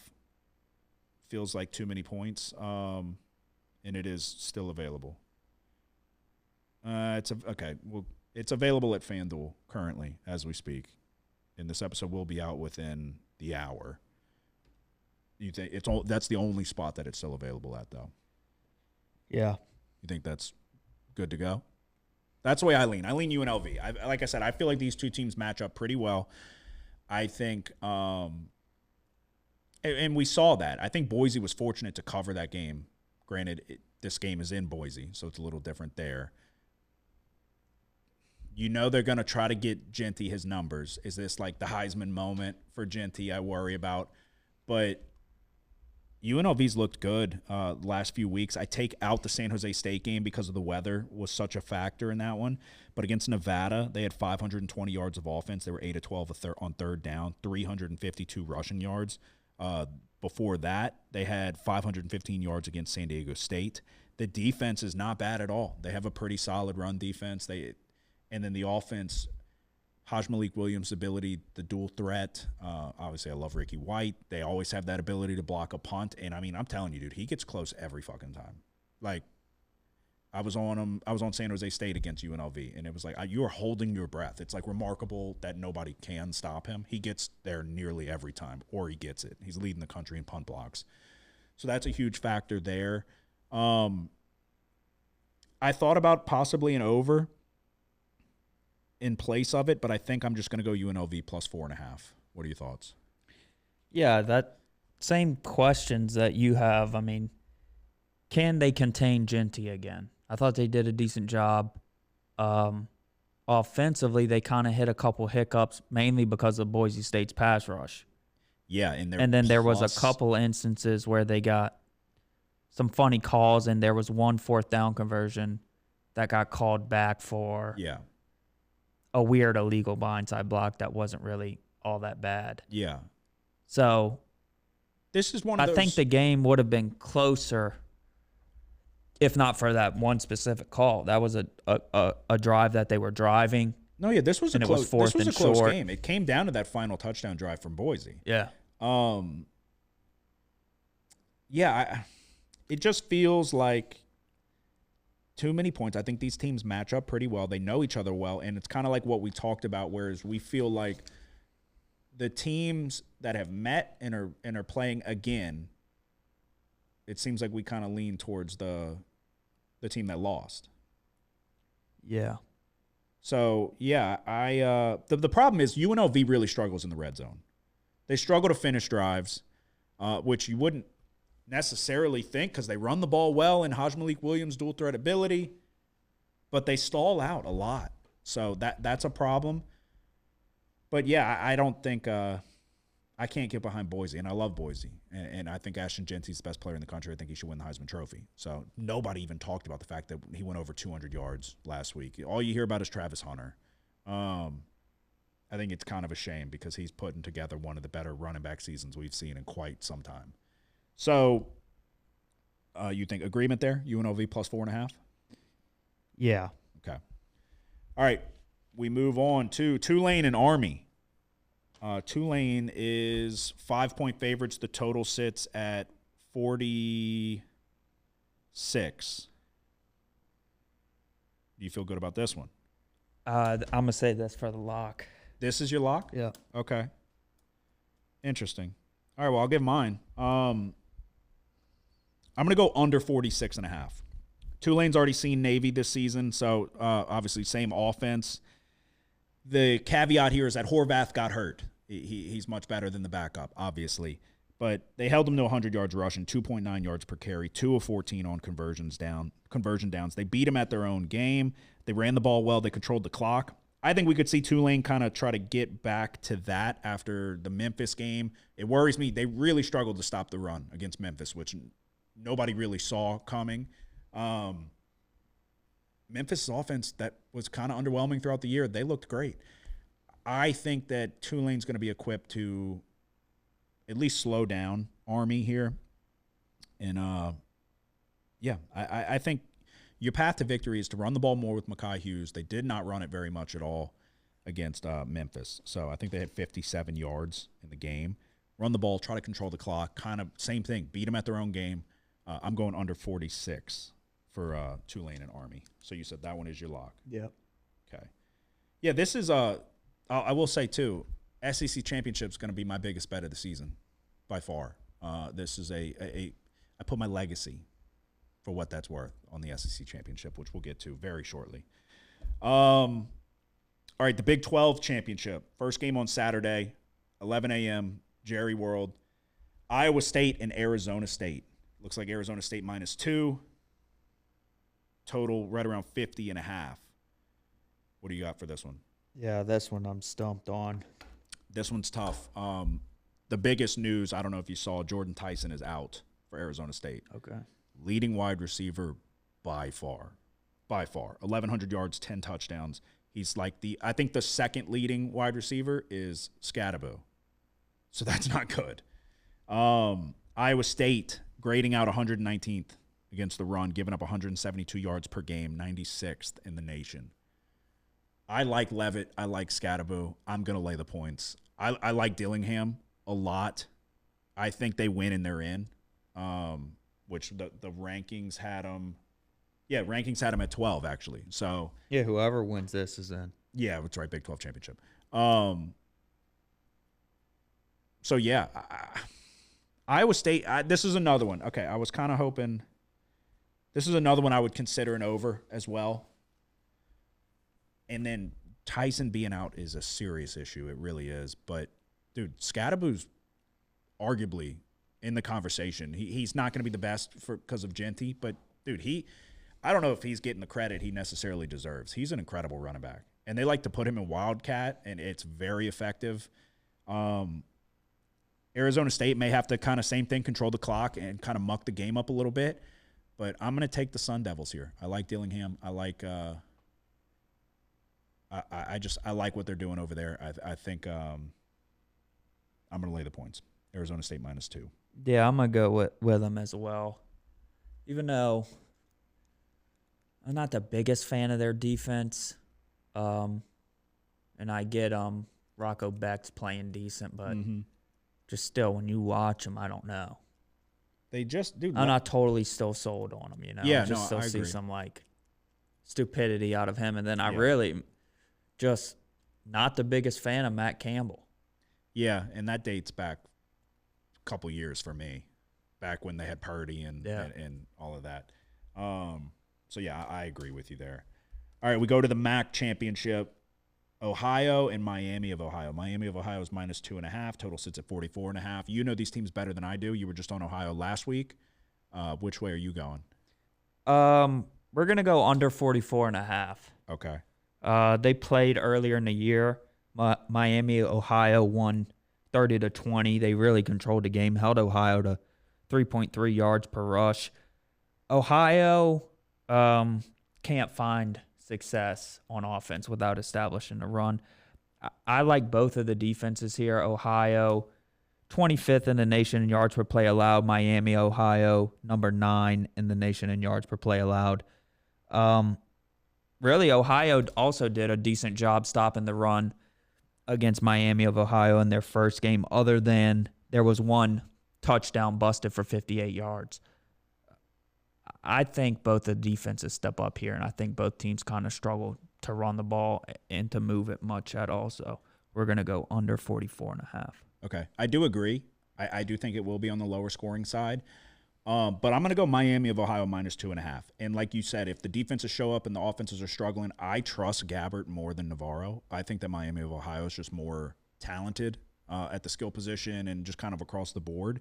feels like too many points, and it is still available. It's available at FanDuel currently as we speak, and this episode will be out within the hour. You think that's the only spot that it's still available at, though? Yeah. You think that's good to go? That's the way I lean. I lean UNLV. Like I said, I feel like these two teams match up pretty well. I think, and we saw that. I think Boise was fortunate to cover that game. Granted, this game is in Boise, so it's a little different there. You know they're going to try to get Genty his numbers. Is this like the Heisman moment for Genty I worry about? But UNLV's looked good the last few weeks. I take out the San Jose State game because of the weather was such a factor in that one. But against Nevada, they had 520 yards of offense. They were 8 of 12 on third down, 352 rushing yards. Before that, they had 515 yards against San Diego State. The defense is not bad at all. They have a pretty solid run defense. And then the offense, Malik Williams' ability, the dual threat. Obviously, I love Ricky White. They always have that ability to block a punt. And, I mean, I'm telling you, dude, he gets close every fucking time. Like, I was on San Jose State against UNLV, and it was like, you are holding your breath. It's, like, remarkable that nobody can stop him. He gets there nearly every time, or he gets it. He's leading the country in punt blocks. So that's a huge factor there. I thought about possibly an over in place of it, but I think I'm just going to go UNLV plus 4.5. What are your thoughts? Yeah, that same questions that you have. I mean, can they contain Genty again? I thought they did a decent job. Offensively, they kind of hit a couple hiccups, mainly because of Boise State's pass rush. Yeah, and then there was a couple instances where they got some funny calls, and there was one 4th down conversion that got called back for a weird illegal blindside block that wasn't really all that bad. Yeah. So this is one of those. I think the game would have been closer if not for that one specific call. That was a drive that they were driving. No, yeah, this was a close game. It came down to that final touchdown drive from Boise. Yeah. It just feels like too many points. I think these teams match up pretty well. They know each other well, and it's kind of like what we talked about, whereas we feel like the teams that have met and are playing again, it seems like we kind of lean towards the team that lost. Yeah. So, yeah, the problem is UNLV really struggles in the red zone. They struggle to finish drives, which you wouldn't necessarily think because they run the ball well in Malik Williams' dual threat ability, but they stall out a lot. So that's a problem. But, yeah, I don't think I can't get behind Boise, and I love Boise. And I think Ashton Genty's the best player in the country. I think he should win the Heisman Trophy. So nobody even talked about the fact that he went over 200 yards last week. All you hear about is Travis Hunter. I think it's kind of a shame because he's putting together one of the better running back seasons we've seen in quite some time. So you think agreement there? UNLV plus 4.5? Yeah. Okay. All right. We move on to Tulane and Army. Tulane is 5-point favorites. The total sits at 46. Do you feel good about this one? I'm going to say this for the lock. This is your lock? Yeah. Okay. Interesting. All right, well, I'll give mine. I'm going to go under 46.5. Tulane's already seen Navy this season, so obviously same offense. The caveat here is that Horvath got hurt. He's much better than the backup, obviously. But they held him to 100 yards rushing, 2.9 yards per carry, 2 of 14 on conversion downs. They beat him at their own game. They ran the ball well. They controlled the clock. I think we could see Tulane kind of try to get back to that after the Memphis game. It worries me. They really struggled to stop the run against Memphis, which nobody really saw coming. Memphis' offense that was kind of underwhelming throughout the year, they looked great. I think that Tulane's going to be equipped to at least slow down Army here. And, I think your path to victory is to run the ball more with Mekhi Hughes. They did not run it very much at all against Memphis. So I think they had 57 yards in the game. Run the ball, try to control the clock, kind of same thing. Beat them at their own game. I'm going under 46 for Tulane and Army. So you said that one is your lock. Yep. Okay. Yeah, this is I will say too, SEC championship is going to be my biggest bet of the season by far. This is I put my legacy for what that's worth on the SEC championship, which we'll get to very shortly. All right, the Big 12 championship. First game on Saturday, 11 a.m., Jerry World. Iowa State and Arizona State. Looks like Arizona State -2. Total right around 50.5. What do you got for this one? Yeah, this one I'm stumped on. This one's tough. The biggest news, I don't know if you saw, Jordan Tyson is out for Arizona State. Okay. Leading wide receiver by far. 1,100 yards, 10 touchdowns. He's like I think the second leading wide receiver is Scadaboo. So that's not good. Iowa State grading out 119th against the run, giving up 172 yards per game, 96th in the nation. I like Levitt. I like Scadaboo. I'm going to lay the points. I like Dillingham a lot. I think they win and they're in, which the rankings had them. Yeah, rankings had them at 12, actually. So yeah, whoever wins this is in. Yeah, that's right, Big 12 championship. So, yeah, Iowa State, this is another one. Okay, I was kind of hoping this is another one I would consider an over as well. And then Tyson being out is a serious issue. It really is. But, dude, Scadaboo's arguably in the conversation. He's not going to be the best because of Genty. But, dude, I don't know if he's getting the credit he necessarily deserves. He's an incredible running back. And they like to put him in Wildcat, and it's very effective. Arizona State may have to kind of same thing, control the clock and kind of muck the game up a little bit. But I'm going to take the Sun Devils here. I like Dillingham. I like I like what they're doing over there. I think I'm going to lay the points. Arizona State -2. Yeah, I'm going to go with them as well. Even though I'm not the biggest fan of their defense, and I get Rocco Beck's playing decent, but just still, when you watch them, I don't know. They just do. I'm not totally still sold on them, you know. Yeah, I just still see agree. some like stupidity out of him, and then I really just not the biggest fan of Matt Campbell. Yeah, and that dates back a couple years for me, back when they had Purdy and all of that. So yeah, I agree with you there. All right, we go to the MAC championship. Ohio and Miami of Ohio. Miami of Ohio is -2.5. Total sits at 44.5. You know these teams better than I do. You were just on Ohio last week. Which way are you going? We're gonna go under 44.5. Okay. They played earlier in the year. Miami, Ohio won 30-20. They really controlled the game, held Ohio to 3.3 yards per rush. Ohio can't find success on offense without establishing a run. I like both of the defenses here. Ohio, 25th in the nation in yards per play allowed. Miami, Ohio, number 9 in the nation in yards per play allowed. Really, Ohio also did a decent job stopping the run against Miami of Ohio in their first game, other than there was one touchdown busted for 58 yards. I think both the defenses step up here, and I think both teams kind of struggle to run the ball and to move it much at all. So we're going to go under 44.5. Okay. I do agree. I do think it will be on the lower scoring side. But I'm going to go Miami of Ohio -2.5. And like you said, if the defenses show up and the offenses are struggling, I trust Gabbert more than Navarro. I think that Miami of Ohio is just more talented at the skill position and just kind of across the board.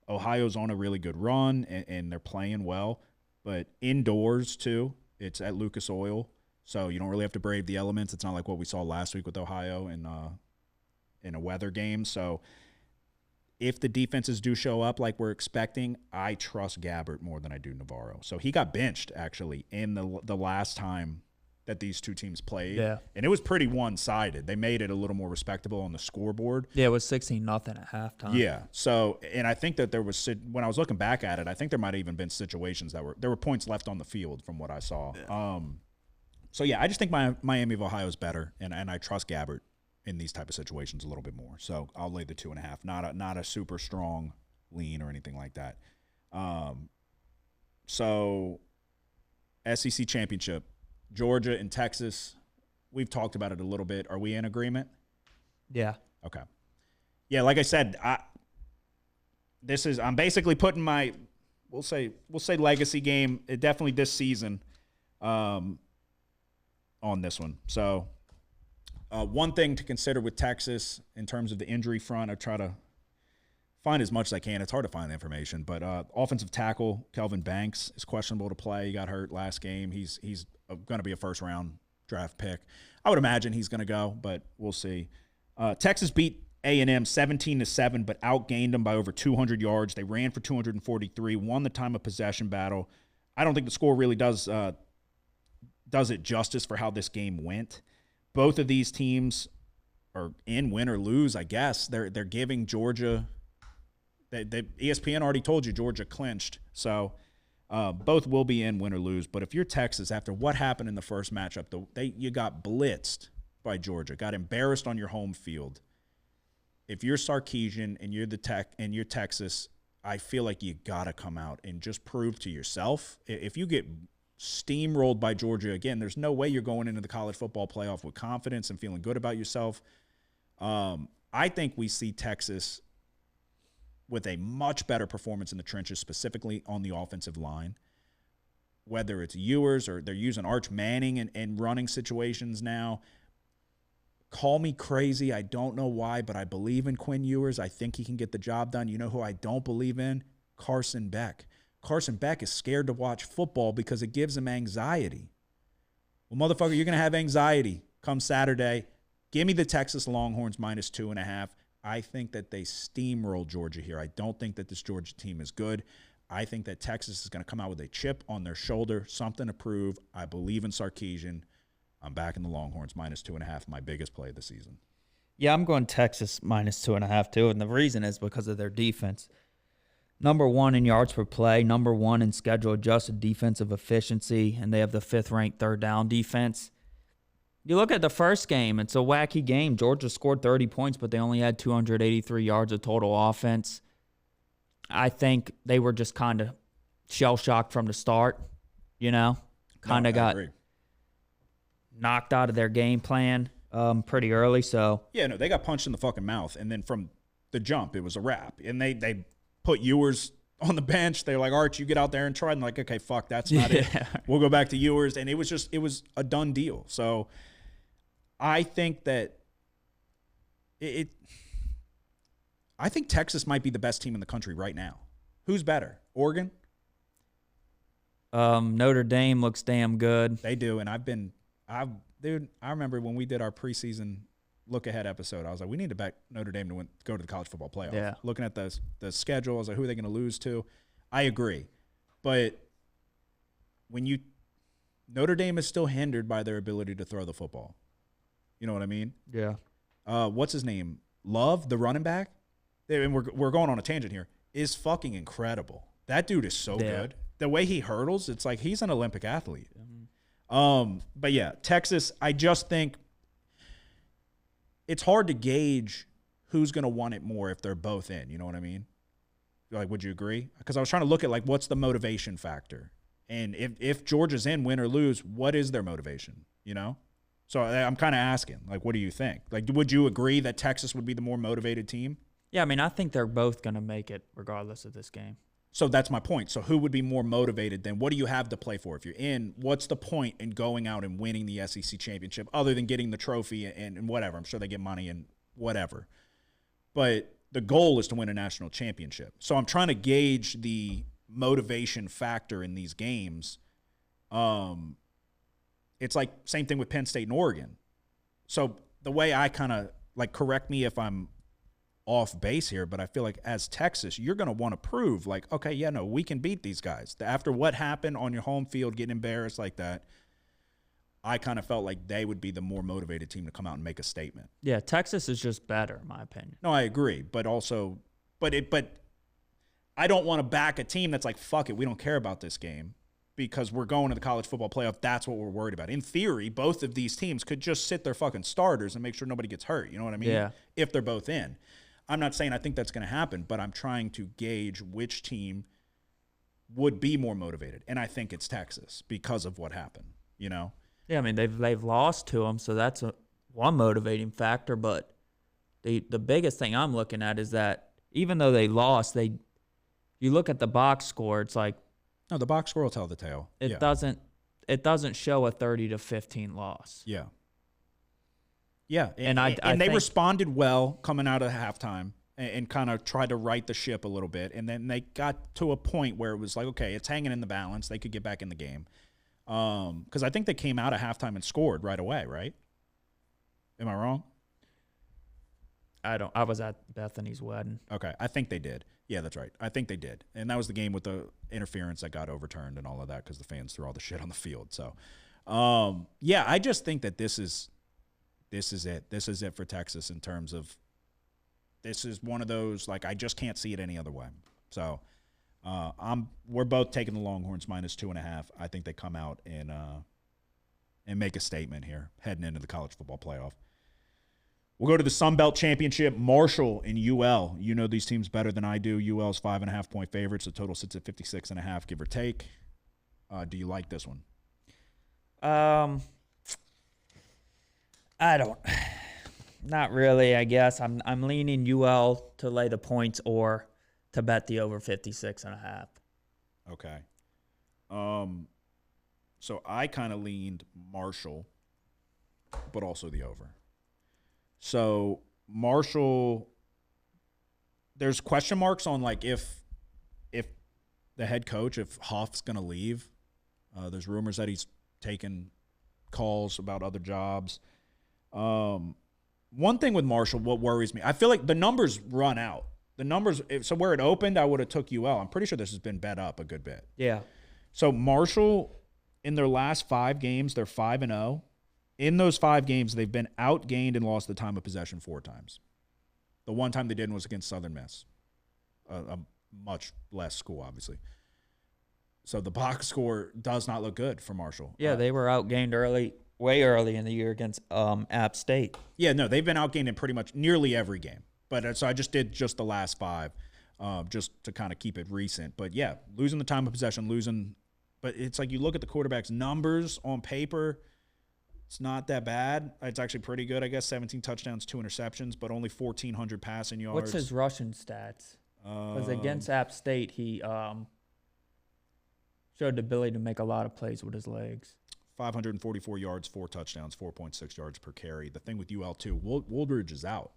Ohio's on a really good run, and they're playing well. But indoors, too, it's at Lucas Oil, so you don't really have to brave the elements. It's not like what we saw last week with Ohio in a weather game. So if the defenses do show up like we're expecting, I trust Gabbert more than I do Navarro. So he got benched, actually, in the last time that these two teams played. Yeah. And it was pretty one-sided. They made it a little more respectable on the scoreboard. Yeah, it was 16-0 at halftime. Yeah. So, and I think that there was, when I was looking back at it, I think there might have even been situations there were points left on the field from what I saw. Yeah. So, yeah, I just think Miami of Ohio is better, and I trust Gabbert in these type of situations a little bit more. So I'll lay the 2.5. Not a super strong lean or anything like that. So SEC championship, Georgia and Texas. We've talked about it a little bit. Are we in agreement? Yeah. Okay. Yeah, like I said, I'm basically putting my we'll say legacy game, definitely this season, on this one. So one thing to consider with Texas in terms of the injury front, I try to find as much as I can. It's hard to find the information, but offensive tackle Kelvin Banks is questionable to play. He got hurt last game. He's going to be a first-round draft pick. I would imagine he's going to go, but we'll see. Texas beat A&M 17-7, but outgained them by over 200 yards. They ran for 243, won the time of possession battle. I don't think the score really does it justice for how this game went. Both of these teams are in win or lose, I guess. They're giving Georgia – ESPN already told you Georgia clinched, so both will be in win or lose. But if you're Texas, after what happened in the first matchup, you got blitzed by Georgia, got embarrassed on your home field. If you're Sarkisian and you're Texas, I feel like you got to come out and just prove to yourself. If you get steamrolled by Georgia again, there's no way you're going into the college football playoff with confidence and feeling good about yourself. I think we see Texas with a much better performance in the trenches, specifically on the offensive line. Whether it's Ewers or they're using Arch Manning in running situations now. Call me crazy. I don't know why, but I believe in Quinn Ewers. I think he can get the job done. You know who I don't believe in? Carson Beck. Carson Beck is scared to watch football because it gives him anxiety. Well, motherfucker, you're going to have anxiety come Saturday. Give me the Texas Longhorns minus 2.5. I think that they steamroll Georgia here. I don't think that this Georgia team is good. I think that Texas is going to come out with a chip on their shoulder, something to prove. I believe in Sarkisian. I'm back in the Longhorns minus 2.5, my biggest play of the season. Yeah, I'm going Texas minus 2.5 too, and the reason is because of their defense. Number 1 in yards per play, number 1 in schedule adjusted defensive efficiency, and they have the 5th-ranked third down defense. You look at the first game, it's a wacky game. Georgia scored 30 points, but they only had 283 yards of total offense. I think they were just kind of shell-shocked from the start, kind of got knocked out of their game plan pretty early. So yeah, no, they got punched in the fucking mouth, and then from the jump, it was a wrap. And they put Ewers on the bench. They're like, Arch, you get out there and try. And like, okay, fuck, that's not it. We'll go back to Ewers. And it was a done deal. So I think that I think Texas might be the best team in the country right now. Who's better? Oregon? Notre Dame looks damn good. They do, and I remember when we did our preseason look-ahead episode, I was like, we need to back Notre Dame to go to the college football playoff. Yeah. Looking at the schedule, I was like, who are they going to lose to? I agree. But Notre Dame is still hindered by their ability to throw the football. You know what I mean? Yeah. What's his name? Love, the running back? And we're going on a tangent here. Is fucking incredible. That dude is so good. The way he hurdles, it's like he's an Olympic athlete. Mm-hmm. But yeah, Texas, I just think it's hard to gauge who's going to want it more if they're both in. You know what I mean? Like, would you agree? Because I was trying to look at, like, what's the motivation factor? And if Georgia's in, win or lose, what is their motivation, So I'm kind of asking, like, what do you think? Like, would you agree that Texas would be the more motivated team? Yeah, I mean, I think they're both going to make it regardless of this game. So that's my point. So who would be more motivated then? What do you have to play for? If you're in, what's the point in going out and winning the SEC championship other than getting the trophy and whatever? I'm sure they get money and whatever. But the goal is to win a national championship. So I'm trying to gauge the motivation factor in these games. It's like same thing with Penn State and Oregon. So the way I kind of, like, correct me if I'm off base here, but I feel like as Texas, you're going to want to prove, like, okay, yeah, no, we can beat these guys. After what happened on your home field, getting embarrassed like that, I kind of felt like they would be the more motivated team to come out and make a statement. Yeah, Texas is just better, in my opinion. No, I agree. But also, but I don't want to back a team that's like, fuck it, we don't care about this game because we're going to the college football playoff. That's what we're worried about. In theory, both of these teams could just sit their fucking starters and make sure nobody gets hurt. You know what I mean? Yeah. If they're both in. I'm not saying I think that's going to happen, but I'm trying to gauge which team would be more motivated. And I think it's Texas because of what happened, you know? Yeah, I mean, they've lost to them, so that's one motivating factor. But the biggest thing I'm looking at is that even though they lost, you look at the box score, it's like no, the box score will tell the tale. It doesn't show a 30-15 loss. Yeah. Yeah, and they responded well coming out of halftime and kind of tried to right the ship a little bit, and then they got to a point where it was like, okay, it's hanging in the balance. They could get back in the game. Because I think they came out of halftime and scored right away, right? Am I wrong? I was at Bethany's wedding. Okay, I think they did. Yeah, that's right. I think they did. And that was the game with the interference that got overturned and all of that because the fans threw all the shit on the field. So, yeah, I just think that this is it. This is it for Texas in terms of this is one of those, like, I just can't see it any other way. So, we're both taking the Longhorns -2.5. I think they come out and make a statement here heading into the college football playoff. We'll go to the Sun Belt Championship. Marshall and UL. You know these teams better than I do. UL's 5.5-point favorites. The total sits at 56.5, give or take. Do you like this one? I don't. Not really, I guess. I'm leaning UL to lay the points or to bet the over 56.5. Okay. So I kind of leaned Marshall, but also the over. So Marshall, there's question marks on like if the head coach, if Huff's going to leave. There's rumors that he's taken calls about other jobs. One thing with Marshall, what worries me, I feel like the numbers run out. The numbers, so where it opened, I would have took UL. I'm pretty sure this has been bet up a good bit. Yeah. So Marshall, in their last 5 games, they're 5-0. In those 5 games, they've been outgained and lost the time of possession 4 times. The one time they didn't was against Southern Miss, a much less school, obviously. So the box score does not look good for Marshall. Yeah, they were outgained way early in the year against App State. Yeah, no, they've been outgained in pretty much nearly every game. But so I just did just the last 5, just to kind of keep it recent. But yeah, losing the time of possession, but it's like you look at the quarterback's numbers on paper, it's not that bad. It's actually pretty good, I guess. 17 touchdowns, 2 interceptions, but only 1,400 passing yards. What's his rushing stats? Because against App State, he showed the ability to make a lot of plays with his legs. 544 yards, 4 touchdowns, 4.6 yards per carry. The thing with UL too, Woolridge is out.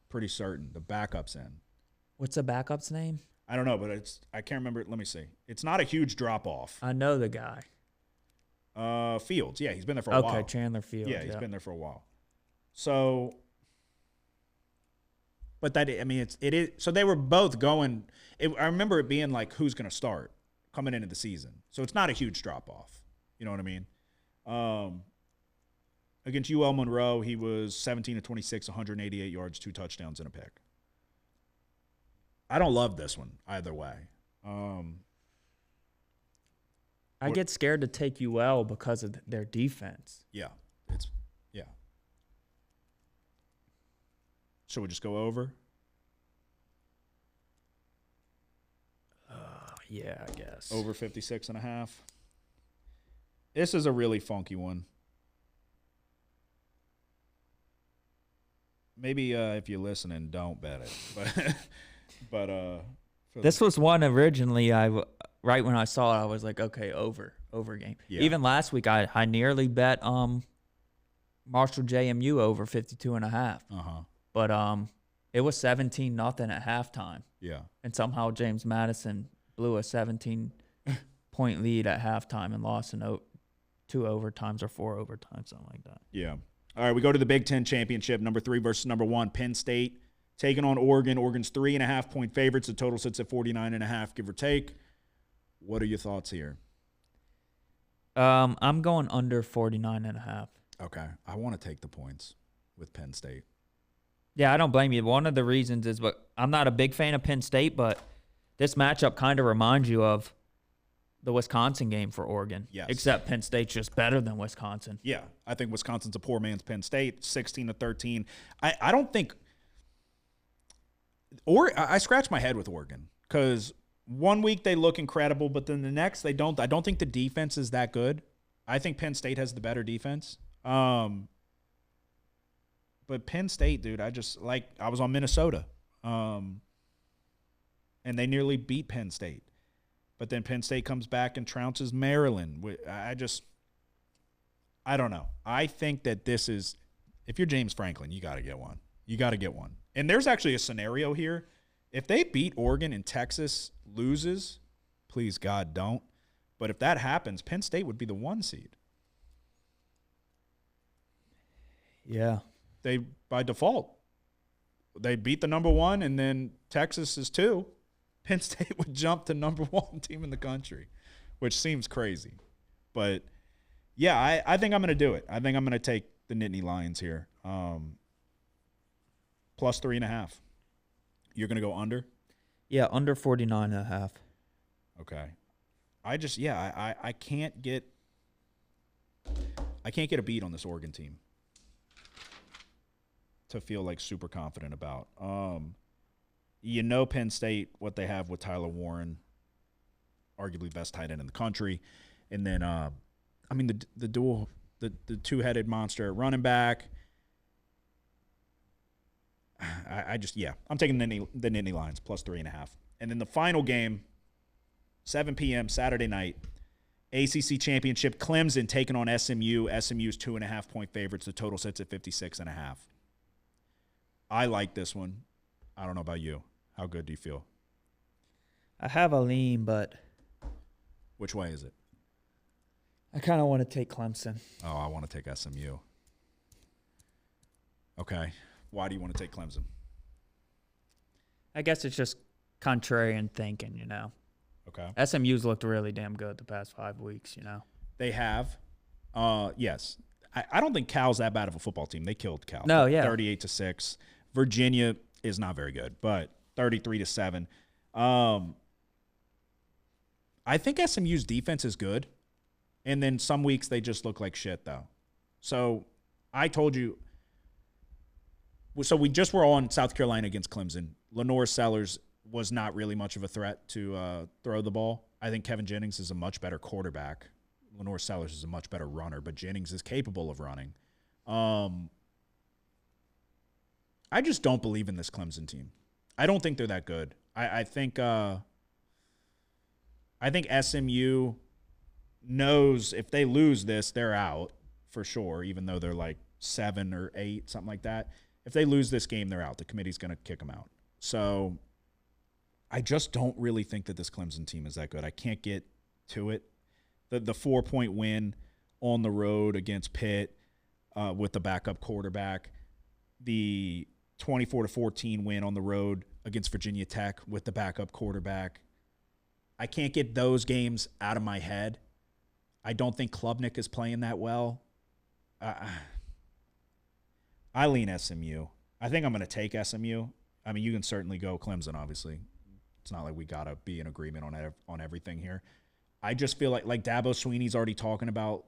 Pretty certain. The backup's in. What's the backup's name? I don't know, but I can't remember. Let me see. It's not a huge drop off. I know the guy. Fields. Yeah, he's been there for a while. Okay, Chandler Fields. Yeah, he's been there for a while. So, but that, I mean, it is. So they were both going. I remember it being like, who's going to start coming into the season. So it's not a huge drop off. You know what I mean? Against UL Monroe, he was 17 of 26, 188 yards, 2 touchdowns, and a pick. I don't love this one either way. I get scared to take UL because of their defense. Yeah. Should we just go over? Yeah, I guess. Over 56.5. This is a really funky one. Maybe if you're listening, don't bet it. But this was one originally. Right when I saw it, I was like, okay, over game. Yeah. Even last week, I nearly bet Marshall JMU over 52.5. But it was 17-0 at halftime. Yeah. And somehow James Madison blew a 17-point lead at halftime and lost in 2 overtimes or 4 overtimes, something like that. Yeah. All right, we go to the Big Ten Championship, number 3 versus number 1, Penn State, taking on Oregon. Oregon's 3.5-point favorites. The total sits at 49.5, give or take. What are your thoughts here? I'm going under 49.5. Okay. I want to take the points with Penn State. Yeah, I don't blame you. One of the reasons is, but I'm not a big fan of Penn State, but this matchup kind of reminds you of the Wisconsin game for Oregon. Yes. Except Penn State's just better than Wisconsin. Yeah, I think Wisconsin's a poor man's Penn State, 16-13. I don't think I scratch my head with Oregon because one week they look incredible, but then the next they don't. I don't think the defense is that good. I think Penn State has the better defense. But Penn State, dude, I was on Minnesota, and they nearly beat Penn State. But then Penn State comes back and trounces Maryland. I don't know. I think that this is, if you're James Franklin, you got to get one. You got to get one. And there's actually a scenario here. If they beat Oregon and Texas loses, please God don't. But if that happens, Penn State would be the 1 seed. Yeah. They, by default, they beat the number 1, and then Texas is 2. Penn State would jump to number 1 team in the country, which seems crazy. But, yeah, I think I'm going to do it. I think I'm going to take the Nittany Lions here. Plus 3.5. You're going to go under? Yeah, under 49.5. Okay. I can't get a beat on this Oregon team to feel like super confident about. Penn State, what they have with Tyler Warren, arguably best tight end in the country. And then, the two-headed monster at running back. I'm taking the Nittany Lions, plus 3.5. And then the final game, 7 p.m. Saturday night, ACC Championship, Clemson taking on SMU. SMU's 2.5-point favorites. The total sits at 56.5. I like this one. I don't know about you. How good do you feel? I have a lean, but Which way is it? I kind of want to take Clemson. Oh, I want to take SMU. Okay. Why do you want to take Clemson? I guess it's just contrarian thinking, Okay. SMU's looked really damn good the past 5 weeks, They have. Yes. I don't think Cal's that bad of a football team. They killed Cal. No, yeah. 38-6. Virginia is not very good, but 33-7. I think SMU's defense is good, and then some weeks they just look like shit, though. So I told you. So we just were on South Carolina against Clemson. Lenore Sellers was not really much of a threat to throw the ball. I think Kevin Jennings is a much better quarterback. Lenore Sellers is a much better runner, but Jennings is capable of running. I just don't believe in this Clemson team. I don't think they're that good. I think SMU knows if they lose this, they're out for sure, even though they're like 7 or 8, something like that. If they lose this game, they're out. The committee's going to kick them out. So I just don't really think that this Clemson team is that good. I can't get to it. The 4-point win on the road against Pitt with the backup quarterback, the 24-14 win on the road against Virginia Tech with the backup quarterback. I can't get those games out of my head. I don't think Klubnik is playing that well. I lean SMU. I think I'm going to take SMU. I mean, you can certainly go Clemson, obviously. It's not like we got to be in agreement on everything here. I just feel like Dabo Sweeney's already talking about,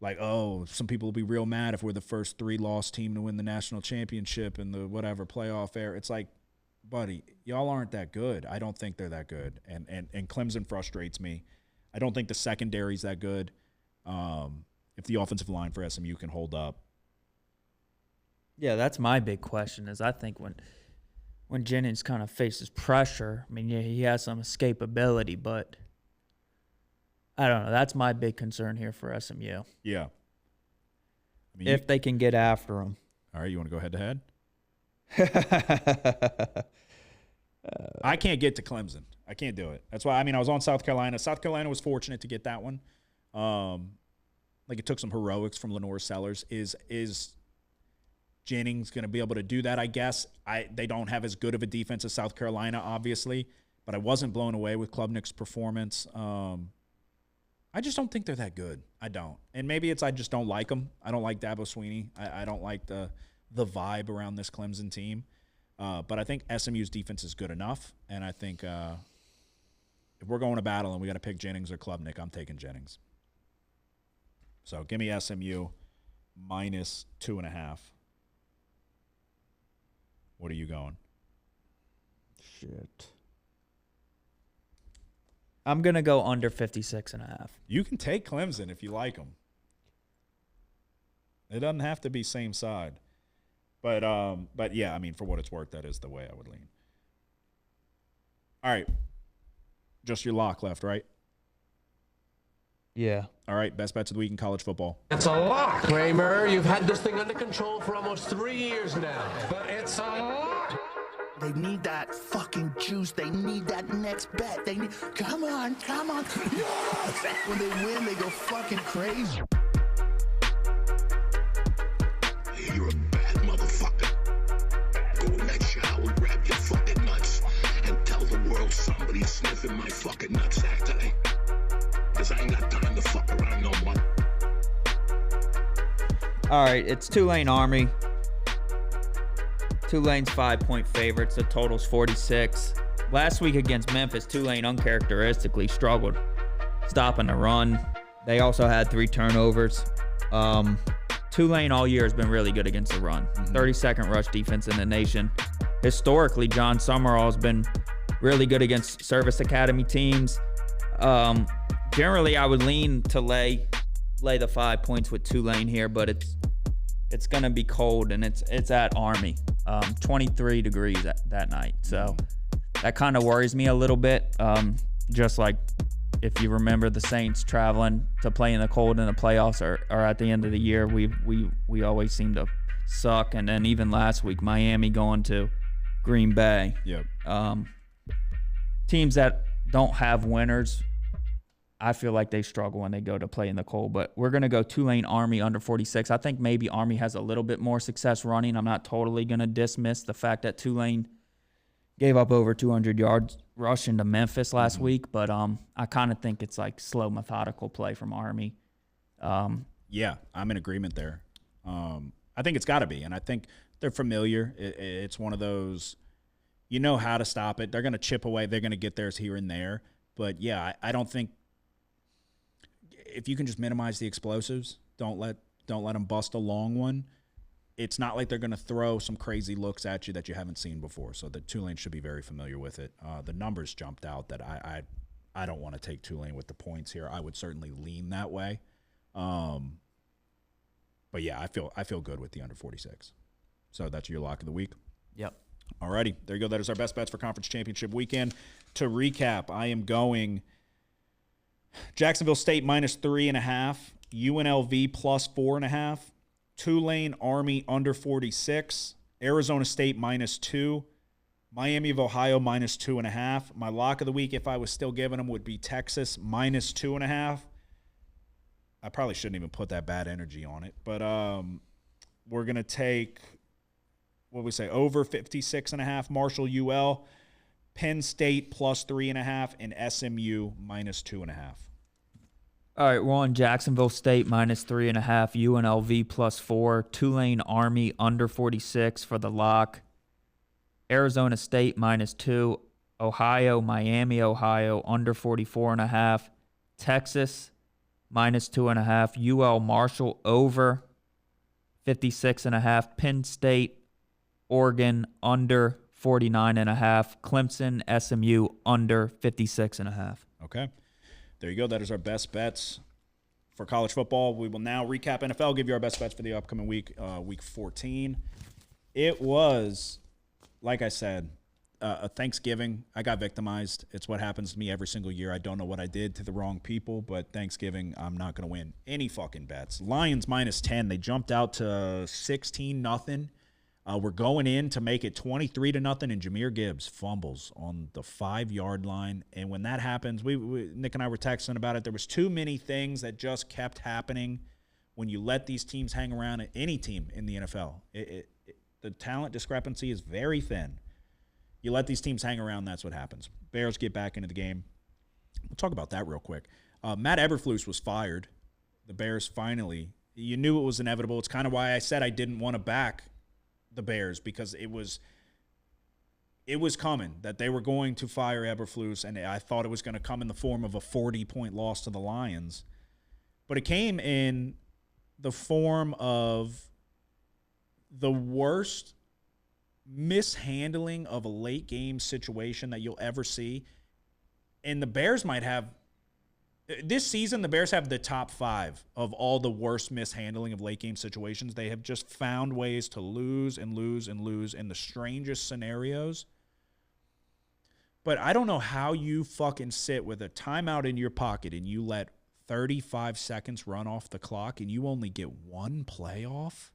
like, oh, some people will be real mad if we're the first 3-loss team to win the national championship and the whatever playoff era. It's like, buddy, y'all aren't that good. I don't think they're that good. And Clemson frustrates me. I don't think the secondary's that good. If the offensive line for SMU can hold up. Yeah, that's my big question is I think when Jennings kind of faces pressure, I mean, yeah, he has some escapability, but I don't know. That's my big concern here for SMU. Yeah. I mean, if they can get after him. All right, you want to go head-to-head? I can't get to Clemson. I can't do it. That's why, I was on South Carolina. South Carolina was fortunate to get that one. It took some heroics from Lenore Sellers. Is Jennings going to be able to do that, I guess? They don't have as good of a defense as South Carolina, obviously, but I wasn't blown away with Klubnik's performance. I just don't think they're that good. I don't. And maybe it's I just don't like them. I don't like Dabo Swinney. I don't like the vibe around this Clemson team. But I think SMU's defense is good enough. And I think if we're going to battle and we got to pick Jennings or Klubnik, I'm taking Jennings. So give me SMU minus 2.5. What are you going? Shit. I'm going to go under 56.5. You can take Clemson if you like them. It doesn't have to be same side. But yeah, I mean, for what it's worth, that is the way I would lean. All right. Just your lock left, right? Yeah. All right, best bets of the week in college football. It's a lock, Kramer. You've had this thing under control for almost 3 years now. But it's a lock. They need that fucking juice. They need that next bet. They need. Come on. Yes! When they win, they go fucking crazy. You're a bad motherfucker. Go in that shower, grab your fucking nuts, and tell the world somebody's sniffing my fucking nutsack today. Cause I ain't got time to fuck around no more. All right, it's Tulane Army. Tulane's 5-point favorites. The total's 46. Last week against Memphis, Tulane uncharacteristically struggled stopping the run. They also had 3 turnovers. Tulane all year has been really good against the run. 32nd rush defense in the nation. Historically, John Summerall has been really good against service academy teams. Generally, I would lean to lay the 5 points with Tulane here, but it's going to be cold, and it's at Army. 23 degrees that night. So that kind of worries me a little bit. Just like if you remember the Saints traveling to play in the cold in the playoffs or at the end of the year, we always seem to suck. And then even last week, Miami going to Green Bay. Yep. Teams that don't have winners, I feel like they struggle when they go to play in the cold. But we're going to go Tulane Army under 46. I think maybe Army has a little bit more success running. I'm not totally going to dismiss the fact that Tulane gave up over 200 yards rushing to Memphis last week. But I kind of think it's like slow, methodical play from Army. Yeah, I'm in agreement there. I think it's got to be. And I think they're familiar. It's one of those, you know how to stop it. They're going to chip away. They're going to get theirs here and there. But, yeah, I don't think, if you can just minimize the explosives, don't let them bust a long one. It's not like they're going to throw some crazy looks at you that you haven't seen before. So the Tulane should be very familiar with it. The numbers jumped out that I don't want to take Tulane with the points here. I would certainly lean that way. But yeah, I feel good with the under 46. So that's your lock of the week. Yep. Alrighty, there you go. That is our best bets for conference championship weekend. To recap, I am going Jacksonville State minus 3.5, UNLV plus 4.5, Tulane Army under 46, Arizona State minus 2, Miami of Ohio minus 2.5. My lock of the week, if I was still giving them, would be Texas minus 2.5. I probably shouldn't even put that bad energy on it, but we're gonna take, what we say, over 56.5. Marshall UL. Penn State plus 3.5, and SMU minus 2.5. All right, we're on Jacksonville State minus 3.5, UNLV plus 4, Tulane Army under 46 for the lock, Arizona State minus 2, Miami, Ohio under 44.5, Texas minus 2.5, UL Marshall over 56.5, Penn State, Oregon under 49.5, Clemson, SMU under 56.5. Okay. There you go. That is our best bets for college football. We will now recap NFL, give you our best bets for the upcoming week, week 14. It was, like I said, a Thanksgiving. I got victimized. It's what happens to me every single year. I don't know what I did to the wrong people, but Thanksgiving, I'm not going to win any fucking bets. Lions minus 10. They jumped out to 16-0. We're going in to make it 23-0, and Jahmyr Gibbs fumbles on the 5-yard line. And when that happens, Nick and I were texting about it. There was too many things that just kept happening when you let these teams hang around, at any team in the NFL. The talent discrepancy is very thin. You let these teams hang around, that's what happens. Bears get back into the game. We'll talk about that real quick. Matt Eberflus was fired. The Bears finally, you knew it was inevitable. It's kind of why I said I didn't want to back the Bears, because it was coming that they were going to fire Eberflus, and I thought it was going to come in the form of a 40-point loss to the Lions. But it came in the form of the worst mishandling of a late game situation that you'll ever see. And the Bears might have, this season, the Bears have the top 5 of all the worst mishandling of late game situations. They have just found ways to lose and lose and lose in the strangest scenarios. But I don't know how you fucking sit with a timeout in your pocket and you let 35 seconds run off the clock and you only get one play off.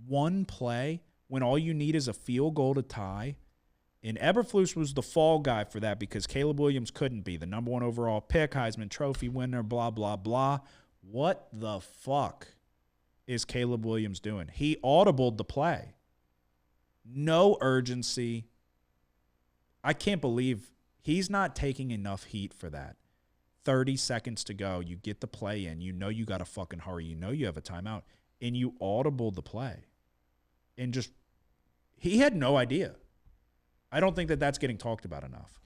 One play when all you need is a field goal to tie. And Eberflus was the fall guy for that because Caleb Williams couldn't be the number 1 overall pick, Heisman Trophy winner, blah, blah, blah. What the fuck is Caleb Williams doing? He audibled the play. No urgency. I can't believe he's not taking enough heat for that. 30 seconds to go. You get the play in. You know you got to fucking hurry. You know you have a timeout. And you audibled the play. And just, he had no idea. I don't think that that's getting talked about enough.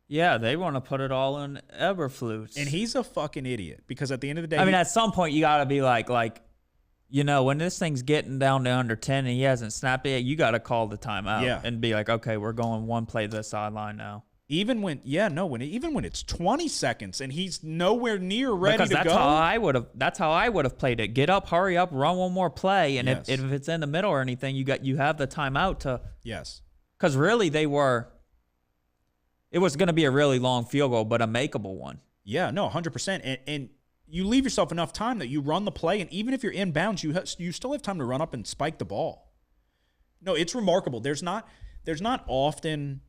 Yeah, they want to put it all in Eberflus. And he's a fucking idiot because at the end of the day, I mean, at some point you got to be like, you know, when this thing's getting down to under 10 and he hasn't snapped it yet, you got to call the timeout and be like, okay, we're going one play to the sideline now. Even when it's 20 seconds and he's nowhere near ready because to that's go. That's how I would have played it. Get up, hurry up, run one more play, and if it's in the middle or anything, you have the timeout to. Yes. Because really, it was going to be a really long field goal, but a makeable one. Yeah, no, 100%. And you leave yourself enough time that you run the play, and even if you're inbounds, you still have time to run up and spike the ball. No, it's remarkable. There's not often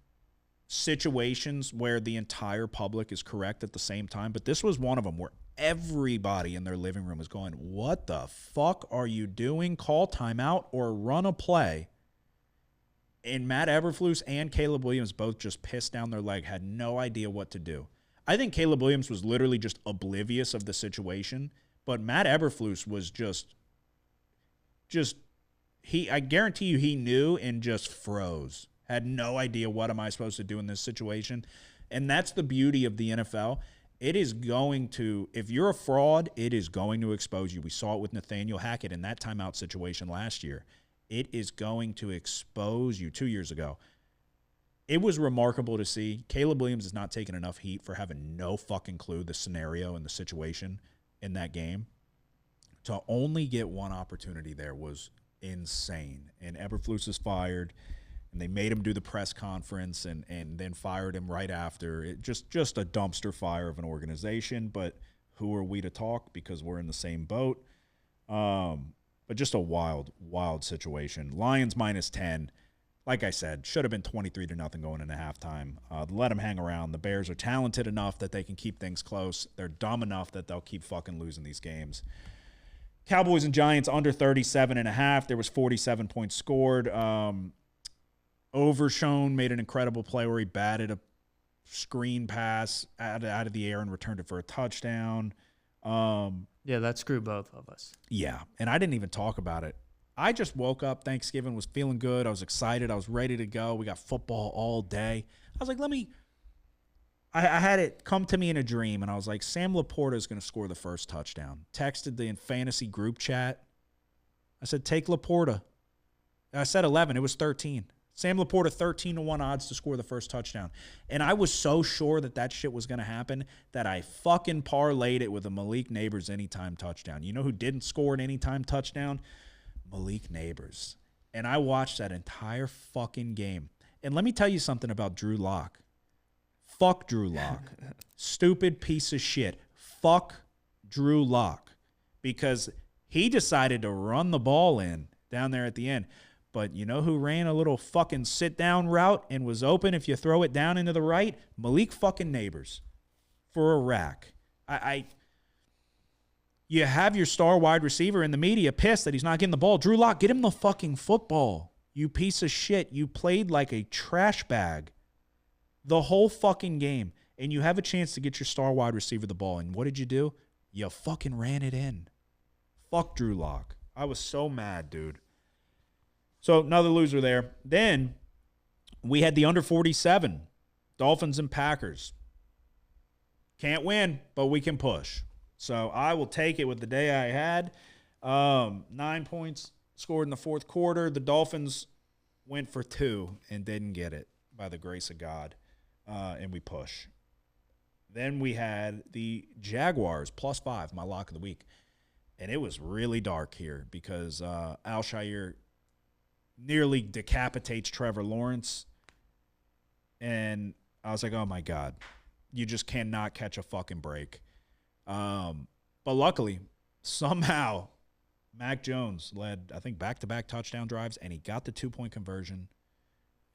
situations where the entire public is correct at the same time, but this was one of them where everybody in their living room was going, what the fuck are you doing? Call timeout or run a play. And Matt Eberflus and Caleb Williams both just pissed down their leg, had no idea what to do. I think Caleb Williams was literally just oblivious of the situation, but Matt Eberflus was I guarantee you he knew and just froze. Had no idea what am I supposed to do in this situation. And that's the beauty of the NFL. It is going to, if you're a fraud, it is going to expose you. We saw it with Nathaniel Hackett in that timeout situation last year. It is going to expose you 2 years ago. It was remarkable to see. Caleb Williams is not taking enough heat for having no fucking clue the scenario and the situation in that game. To only get one opportunity there was insane. And Eberflus is fired. And they made him do the press conference and then fired him right after. It just a dumpster fire of an organization, but who are we to talk because we're in the same boat? But just a wild, wild situation. Lions -10. Like I said, should have been 23-0 going into halftime. Let them hang around. The Bears are talented enough that they can keep things close. They're dumb enough that they'll keep fucking losing these games. Cowboys and Giants under 37.5. There was 47 points scored. Overshone made an incredible play where he batted a screen pass out of the air and returned it for a touchdown. Yeah, that screwed both of us. Yeah, and I didn't even talk about it. I just woke up Thanksgiving, was feeling good. I was excited. I was ready to go. We got football all day. I was like, I had it come to me in a dream, and I was like, Sam Laporta is going to score the first touchdown. Texted the fantasy group chat. I said, take Laporta. I said 11. It was 13. Sam Laporta, 13-1 odds to score the first touchdown. And I was so sure that shit was going to happen that I fucking parlayed it with a Malik Neighbors anytime touchdown. You know who didn't score an anytime touchdown? Malik Neighbors. And I watched that entire fucking game. And let me tell you something about Drew Lock. Fuck Drew Lock. Stupid piece of shit. Fuck Drew Lock. Because he decided to run the ball in down there at the end. But you know who ran a little fucking sit-down route and was open if you throw it down into the right? Malik fucking Neighbors for a rack. You have your star wide receiver in the media pissed that he's not getting the ball. Drew Lock, get him the fucking football. You piece of shit. You played like a trash bag the whole fucking game. and you have a chance to get your star wide receiver the ball. And what did you do? You fucking ran it in. Fuck Drew Lock. I was so mad, dude. So another loser there. Then we had the under 47, Dolphins and Packers. Can't win, but we can push. So I will take it with the day I had. 9 points scored in the fourth quarter. The Dolphins went for 2 and didn't get it by the grace of God, and we push. Then we had the Jaguars +5, my lock of the week. And it was really dark here because Alshire nearly decapitates Trevor Lawrence. And I was like, oh, my God. You just cannot catch a fucking break. But luckily, somehow, Mac Jones led, I think, back-to-back touchdown drives, and he got the 2-point conversion.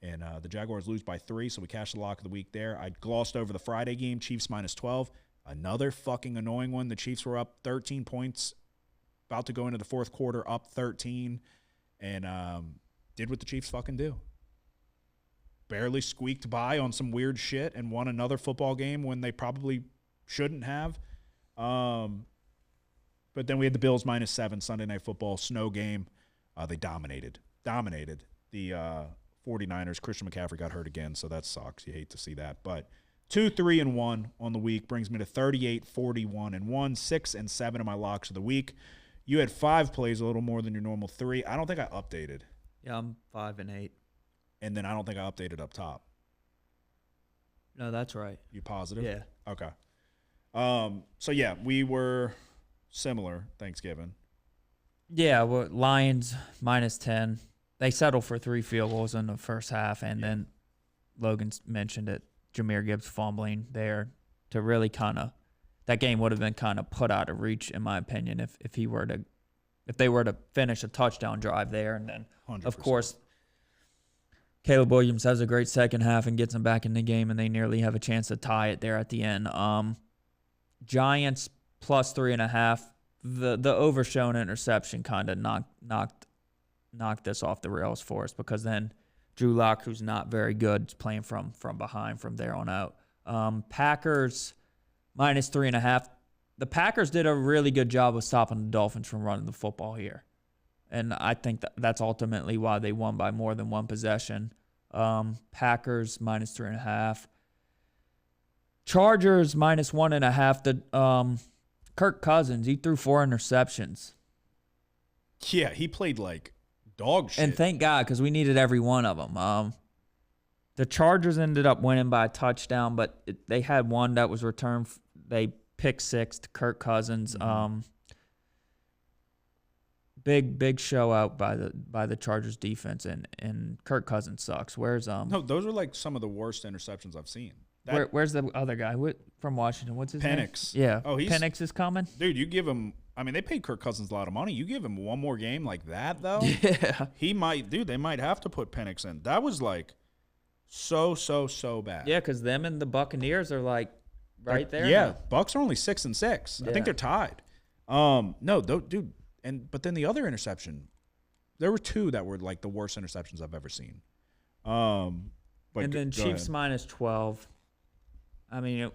And the Jaguars lose by 3, so we cashed the lock of the week there. I glossed over the Friday game, Chiefs -12. Another fucking annoying one. The Chiefs were up 13 points, about to go into the fourth quarter, up 13, and did what the Chiefs fucking do. Barely squeaked by on some weird shit and won another football game when they probably shouldn't have. But then we had the Bills -7, Sunday Night Football, snow game. They dominated the 49ers. Christian McCaffrey got hurt again, so that sucks. You hate to see that. But 2-3-1 on the week brings me to 38-41-1, 6-7 of my locks of the week. You had 5 plays, a little more than your normal 3. I don't think I updated. Yeah, I'm 5-8. And then I don't think I updated up top. No, that's right. You positive? Yeah. Okay. So, yeah, we were similar Thanksgiving. Yeah, well, Lions -10. They settled for 3 field goals in the first half, and then Logan mentioned it. Jahmyr Gibbs fumbling there to really kind of – that game would have been kind of put out of reach, in my opinion, if they were to finish a touchdown drive there. And then, 100%. Of course, Caleb Williams has a great second half and gets them back in the game, and they nearly have a chance to tie it there at the end. Giants +3.5. The overshown interception kind of knocked this off the rails for us, because then Drew Lock, who's not very good, is playing from behind from there on out. Packers -3.5. The Packers did a really good job of stopping the Dolphins from running the football here. And I think that's ultimately why they won by more than one possession. Packers -3.5. Chargers -1.5. Kirk Cousins, he threw 4 interceptions. Yeah, he played like dog shit. And thank God, because we needed every one of them. The Chargers ended up winning by a touchdown, but they had one that was returned. They picked 6 to Kirk Cousins. Mm-hmm. Big show out by the Chargers defense, and Kirk Cousins sucks. Where's No, those are like some of the worst interceptions I've seen. Where's the other guy from Washington? What's his Penix. name? Yeah. Oh, Penix is coming? Dude, you give him – I mean, they paid Kirk Cousins a lot of money. You give him one more game like that, though? Yeah. He might – dude, they might have to put Penix in. That was like so bad. Yeah, because them and the Buccaneers are like right there. Yeah, now. Bucks are only 6-6. Yeah. I think they're tied. Dude, but then the other interception, there were 2 that were like the worst interceptions I've ever seen. But and then Chiefs -12. I mean,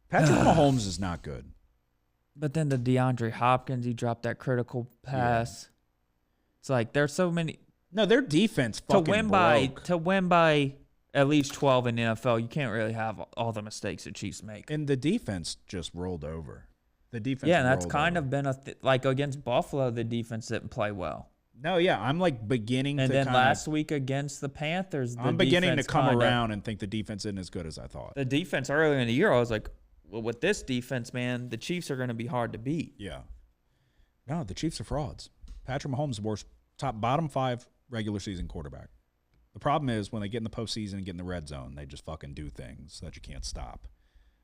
Patrick Mahomes is not good. But then the DeAndre Hopkins, he dropped that critical pass. Yeah. It's like there's so many. No, their defense fucking broke. To win by at least 12 in the NFL, you can't really have all the mistakes the Chiefs make. And the defense just rolled over. The defense. Yeah, and that's kind of been like against Buffalo, the defense didn't play well. No, yeah, I'm like beginning and to. And then last week against the Panthers, I'm beginning to come around and think the defense isn't as good as I thought. The defense earlier in the year, I was like, well, with this defense, man, the Chiefs are going to be hard to beat. Yeah. No, the Chiefs are frauds. Patrick Mahomes, worst bottom 5 regular season quarterback. The problem is when they get in the postseason and get in the red zone, they just fucking do things that you can't stop.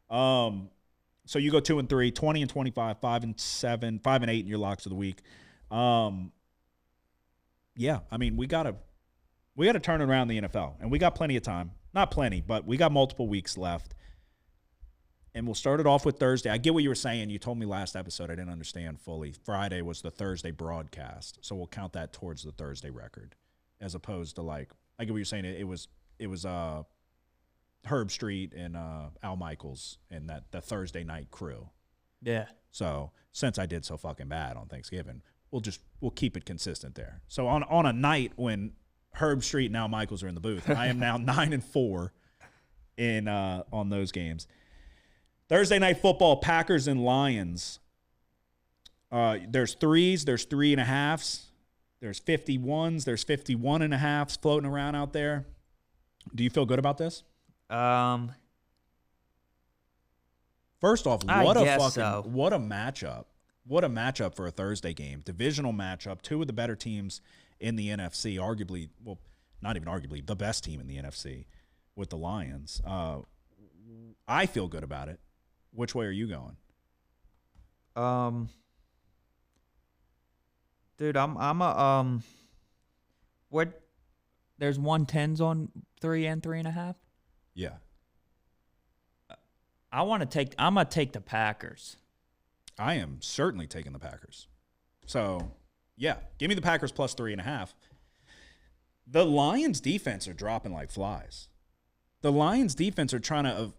So you go 2-3, 20-25, 5-7, 5-8 in your locks of the week. Yeah, I mean, we gotta turn around the NFL, and we got plenty of time. Not plenty, but we got multiple weeks left. And we'll start it off with Thursday. I get what you were saying. You told me last episode. I didn't understand fully. Friday was the Thursday broadcast, so we'll count that towards the Thursday record, as opposed to like I get what you're saying. It was Herb Street and Al Michaels and the Thursday night crew. Yeah. So since I did so fucking bad on Thanksgiving, we'll keep it consistent there. So on a night when Herb Street and Al Michaels are in the booth, I am now 9-4 in on those games. Thursday night football, Packers and Lions. There's 3s, there's 3.5s, there's 51s, there's 51.5s floating around out there. Do you feel good about this? First off, what a matchup. What a matchup for a Thursday game. Divisional matchup, two of the better teams in the NFC, arguably, well, not even arguably, the best team in the NFC with the Lions. I feel good about it. Which way are you going? Dude, what? There's 110s on 3 and 3.5. Yeah. I'm gonna take the Packers. I am certainly taking the Packers. So, yeah, give me the Packers plus 3.5. The Lions defense are dropping like flies. The Lions defense are trying to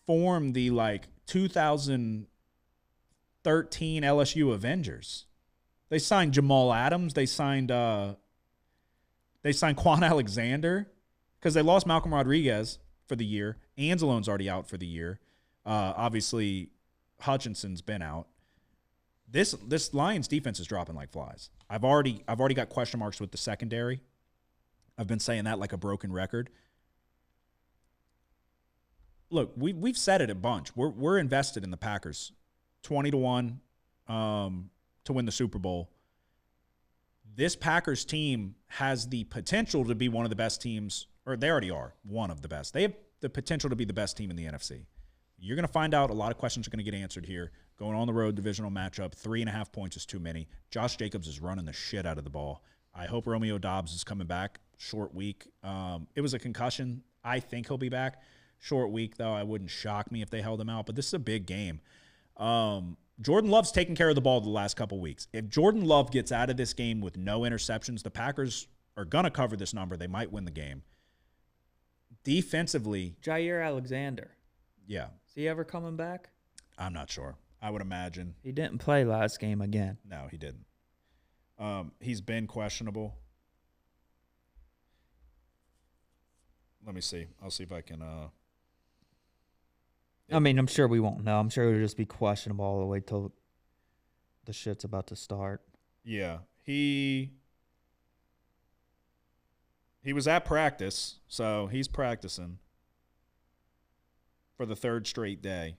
form the 2013 LSU Avengers. They signed Jamal Adams. They signed Quan Alexander because they lost Malcolm Rodriguez for the year. Anzalone's already out for the year. Obviously, Hutchinson's been out. This Lions defense is dropping like flies. I've already got question marks with the secondary. I've been saying that like a broken record. Look, we've said it a bunch. We're invested in the Packers, 20-1 to win the Super Bowl. This Packers team has the potential to be one of the best teams, or they already are one of the best. They have the potential to be the best team in the NFC. You're going to find out a lot of questions are going to get answered here. Going on the road, divisional matchup, 3.5 points is too many. Josh Jacobs is running the shit out of the ball. I hope Romeo Doubs is coming back. Short week. It was a concussion. I think he'll be back. Short week, though. I wouldn't shock me if they held him out, but this is a big game. Jordan Love's taking care of the ball the last couple weeks. If Jordan Love gets out of this game with no interceptions, the Packers are going to cover this number. They might win the game. Defensively. Jair Alexander. Yeah. Is he ever coming back? I'm not sure. I would imagine. He didn't play last game again. No, he didn't. He's been questionable. Let me see. I'll see if I can. I mean, I'm sure we won't know. I'm sure it'll just be questionable all the way till the shit's about to start. Yeah. He was at practice, so he's practicing for the third straight day.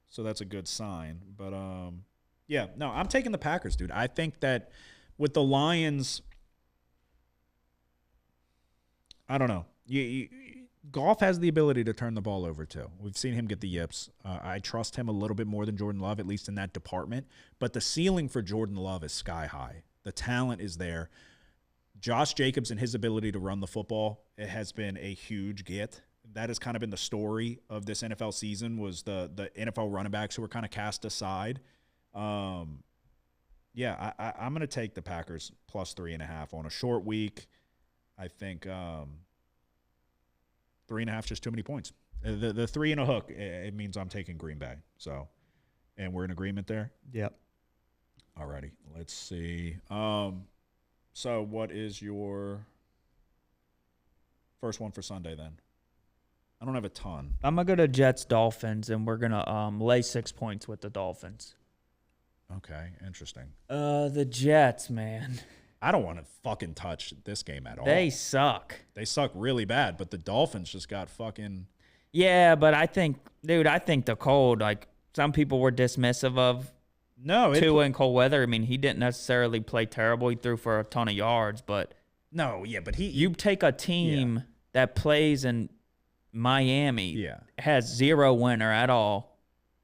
So that's a good sign. But, yeah, no, I'm taking the Packers, dude. I think that with the Lions, I don't know. Goff has the ability to turn the ball over, too. We've seen him get the yips. I trust him a little bit more than Jordan Love, at least in that department. But the ceiling for Jordan Love is sky high. The talent is there. Josh Jacobs and his ability to run the football, it has been a huge get. That has kind of been the story of this NFL season, was the NFL running backs who were kind of cast aside. I'm going to take the Packers plus 3.5 on a short week. I think 3.5 is just too many points. The 3 and a hook, it means I'm taking Green Bay. So, and we're in agreement there? Yep. All righty. Let's see. So what is your first one for Sunday then? I don't have a ton. I'm going to go to Jets-Dolphins, and we're going to lay 6 points with the Dolphins. Okay, interesting. The Jets, man. I don't want to fucking touch this game at all. They suck. They suck really bad, but the Dolphins just got fucking... Yeah, but I think the cold, like, some people were dismissive of Tua in cold weather. I mean, he didn't necessarily play terrible. He threw for a ton of yards, but... No, yeah, but You take a team that plays in Miami, has zero winner at all,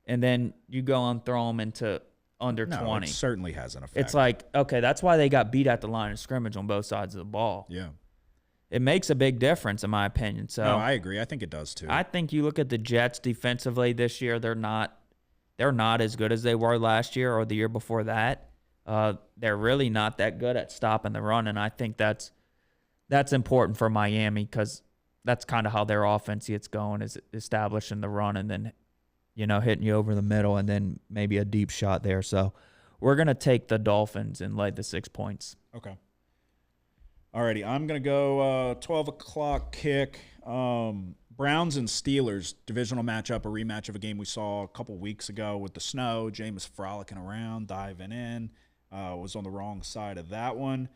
and then you go and throw them into under 20. It certainly has an effect. It's like, okay, that's why they got beat at the line of scrimmage on both sides of the ball. Yeah. It makes a big difference, in my opinion. So no, I agree. I think it does too. I think you look at the Jets defensively this year, they're not as good as they were last year or the year before that. They're really not that good at stopping the run, and I think that's important for Miami because that's kind of how their offense gets going, is establishing the run and then, hitting you over the middle and then maybe a deep shot there. So we're going to take the Dolphins and lay the 6 points. Okay. Alrighty, I'm going to go 12 o'clock kick. Browns and Steelers, divisional matchup, a rematch of a game we saw a couple weeks ago with the snow. Jameis frolicking around, diving in. Was on the wrong side of that one.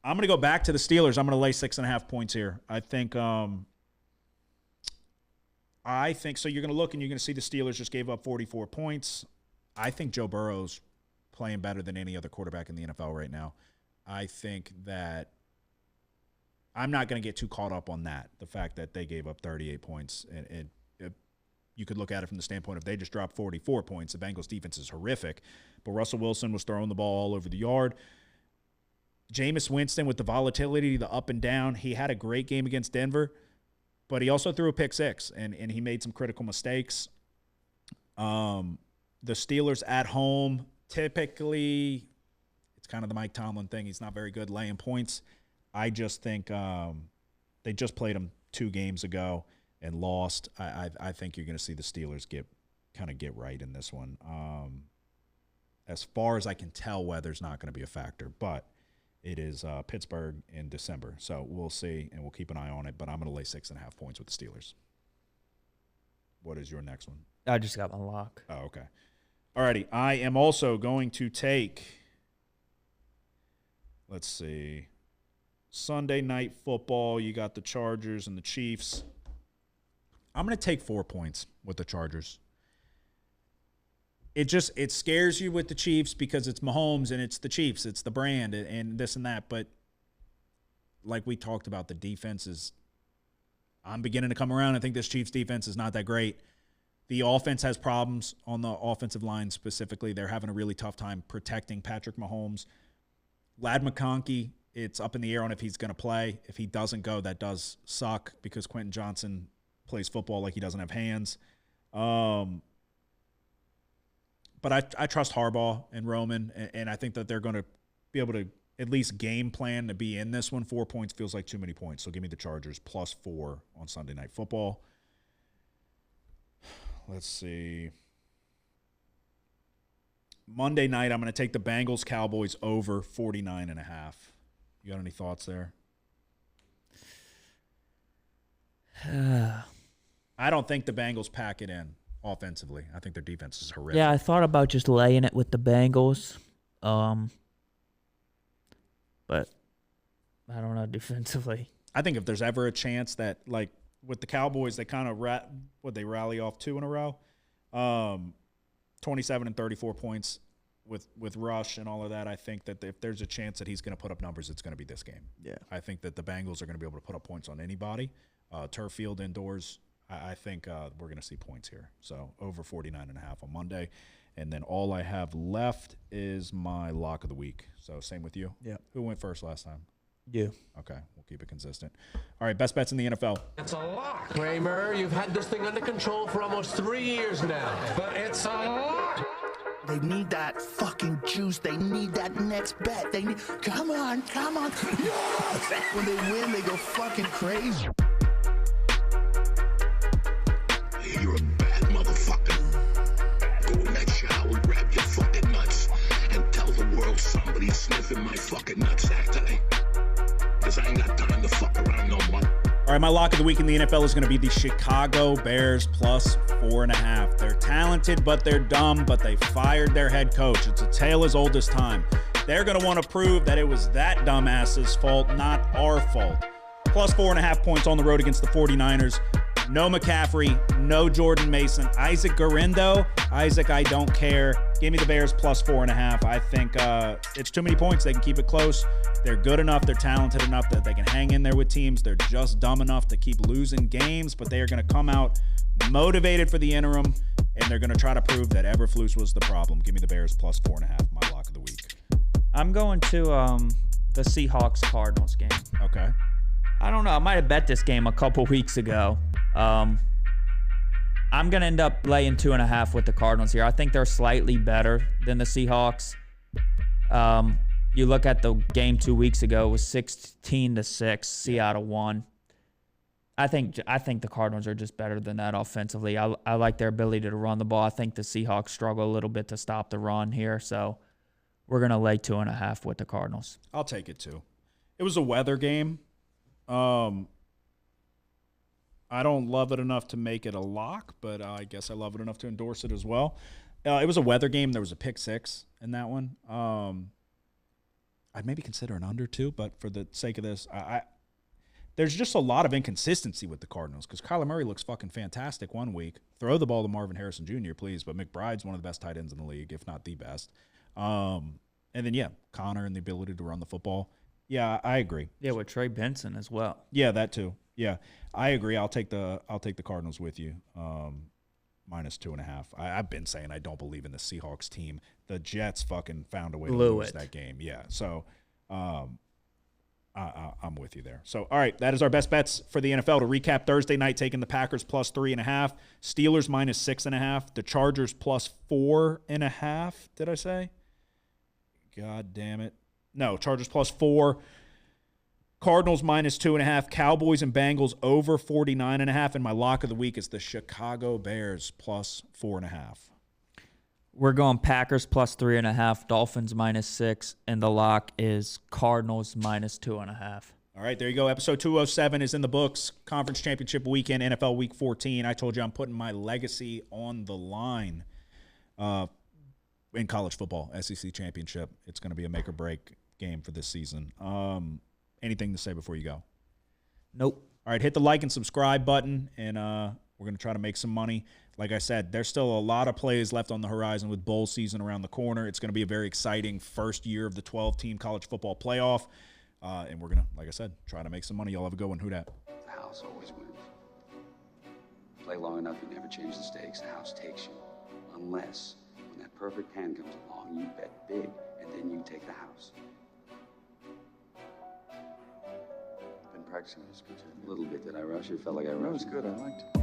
I'm going to go back to the Steelers. I'm going to lay 6.5 points here. I think so. You're going to look and you're going to see the Steelers just gave up 44 points. I think Joe Burrow's playing better than any other quarterback in the NFL right now. I think that I'm not going to get too caught up on that, the fact that they gave up 38 points. And you could look at it from the standpoint of they just dropped 44 points. The Bengals defense is horrific. But Russell Wilson was throwing the ball all over the yard. Jameis Winston with the volatility, the up and down, he had a great game against Denver, but he also threw a pick six, and he made some critical mistakes. The Steelers at home, typically, it's kind of the Mike Tomlin thing. He's not very good laying points. I just think they just played him 2 games ago and lost. I think you're going to see the Steelers get right in this one. As far as I can tell, weather's not going to be a factor, but it is Pittsburgh in December. So we'll see, and we'll keep an eye on it, but I'm going to lay 6.5 points with the Steelers. What is your next one? I just got my lock. Oh, okay. All righty. I am also going to take, let's see, Sunday Night Football. You got the Chargers and the Chiefs. I'm going to take 4 points with the Chargers. It scares you with the Chiefs because it's Mahomes and it's the Chiefs. It's the brand and this and that. But like we talked about, the defense is – I'm beginning to come around. I think this Chiefs defense is not that great. The offense has problems on the offensive line specifically. They're having a really tough time protecting Patrick Mahomes. Ladd McConkey, it's up in the air on if he's going to play. If he doesn't go, that does suck because Quentin Johnson plays football like he doesn't have hands. But I trust Harbaugh and Roman, and I think that they're going to be able to at least game plan to be in this one. 4 points feels like too many points, so give me the Chargers +4 on Sunday Night Football. Let's see. Monday night, I'm going to take the Bengals-Cowboys over 49.5. You got any thoughts there? I don't think the Bengals pack it in offensively. I think their defense is horrific. Yeah, I thought about just laying it with the Bengals. But I don't know defensively. I think if there's ever a chance that, like, with the Cowboys, they kind of they rally off 2 in a row. 27 and 34 points with Rush and all of that. I think that if there's a chance that he's going to put up numbers, it's going to be this game. Yeah. I think that the Bengals are going to be able to put up points on anybody. Turf field indoors, I think we're going to see points here. So over 49.5 on Monday. And then all I have left is my lock of the week. So same with you. Yeah. Who went first last time? You. Okay, we'll keep it consistent. All right, best bets in the NFL. It's a lock. Kramer, you've had this thing under control for almost 3 years now, but it's a lock. They need that fucking juice. They need that next bet. They need, come on. Yes! When they win, they go fucking crazy. You're a bad motherfucker. Go in that shower, grab your fucking nuts, and tell the world somebody's sniffing my fucking nutsack today. Because I ain't got time to fuck around no more. All right, my lock of the week in the NFL is going to be the Chicago Bears +4.5. They're talented, but they're dumb, but they fired their head coach. It's a tale as old as time. They're going to want to prove that it was that dumbass's fault, not our fault. +4.5 points on the road against the 49ers. No McCaffrey, no Jordan Mason. Isaac Guerrero, Isaac, I don't care. Give me the Bears +4.5. I think it's too many points. They can keep it close. They're good enough. They're talented enough that they can hang in there with teams. They're just dumb enough to keep losing games, but they are going to come out motivated for the interim, and they're going to try to prove that Eberflus was the problem. Give me the Bears +4.5, my lock of the week. I'm going to the Seahawks-Cardinals game. Okay. I don't know. I might have bet this game a couple weeks ago. I'm going to end up laying 2.5 with the Cardinals here. I think they're slightly better than the Seahawks. You look at the game 2 weeks ago, it was 16-6. Seattle won. I think the Cardinals are just better than that offensively. I like their ability to run the ball. I think the Seahawks struggle a little bit to stop the run here, so we're going to lay 2.5 with the Cardinals. I'll take it too. It was a weather game. I don't love it enough to make it a lock, but I guess I love it enough to endorse it as well. It was a weather game. There was a pick six in that one. I'd maybe consider an under too, but for the sake of this, there's just a lot of inconsistency with the Cardinals because Kyler Murray looks fucking fantastic one week. Throw the ball to Marvin Harrison Jr., please, but McBride's one of the best tight ends in the league, if not the best. And then, Connor and the ability to run the football. Yeah, I agree. Yeah, with Trey Benson as well. Yeah, that too. Yeah, I agree. I'll take the Cardinals with you. Minus 2.5. I've been saying I don't believe in the Seahawks team. The Jets fucking found a way to lose that game. Yeah, so I'm with you there. So, all right, that is our best bets for the NFL. To recap, Thursday night, taking the Packers plus 3.5, Steelers minus 6.5, the Chargers plus 4.5. Did I say? God damn it. No, Chargers plus 4. Cardinals minus 2.5, Cowboys and Bengals over 49.5, and my lock of the week is the Chicago Bears plus 4.5. We're going Packers plus 3.5, Dolphins minus 6, and the lock is Cardinals minus 2.5. All right, there you go. Episode 207 is in the books. Conference Championship weekend, NFL Week 14. I told you I'm putting my legacy on the line in college football, SEC Championship. It's going to be a make-or-break game for this season. Anything to say before you go? Nope. All right, hit the like and subscribe button, and we're going to try to make some money. Like I said, there's still a lot of plays left on the horizon with bowl season around the corner. It's going to be a very exciting first year of the 12-team college football playoff, and we're going to, like I said, try to make some money. Y'all have a good one. Who dat? The house always wins. Play long enough, you never change the stakes. The house takes you. Unless, when that perfect hand comes along, you bet big, and then you take the house. Practicing this a little bit. Did I rush it? Felt like I rushed. That was good. I liked it.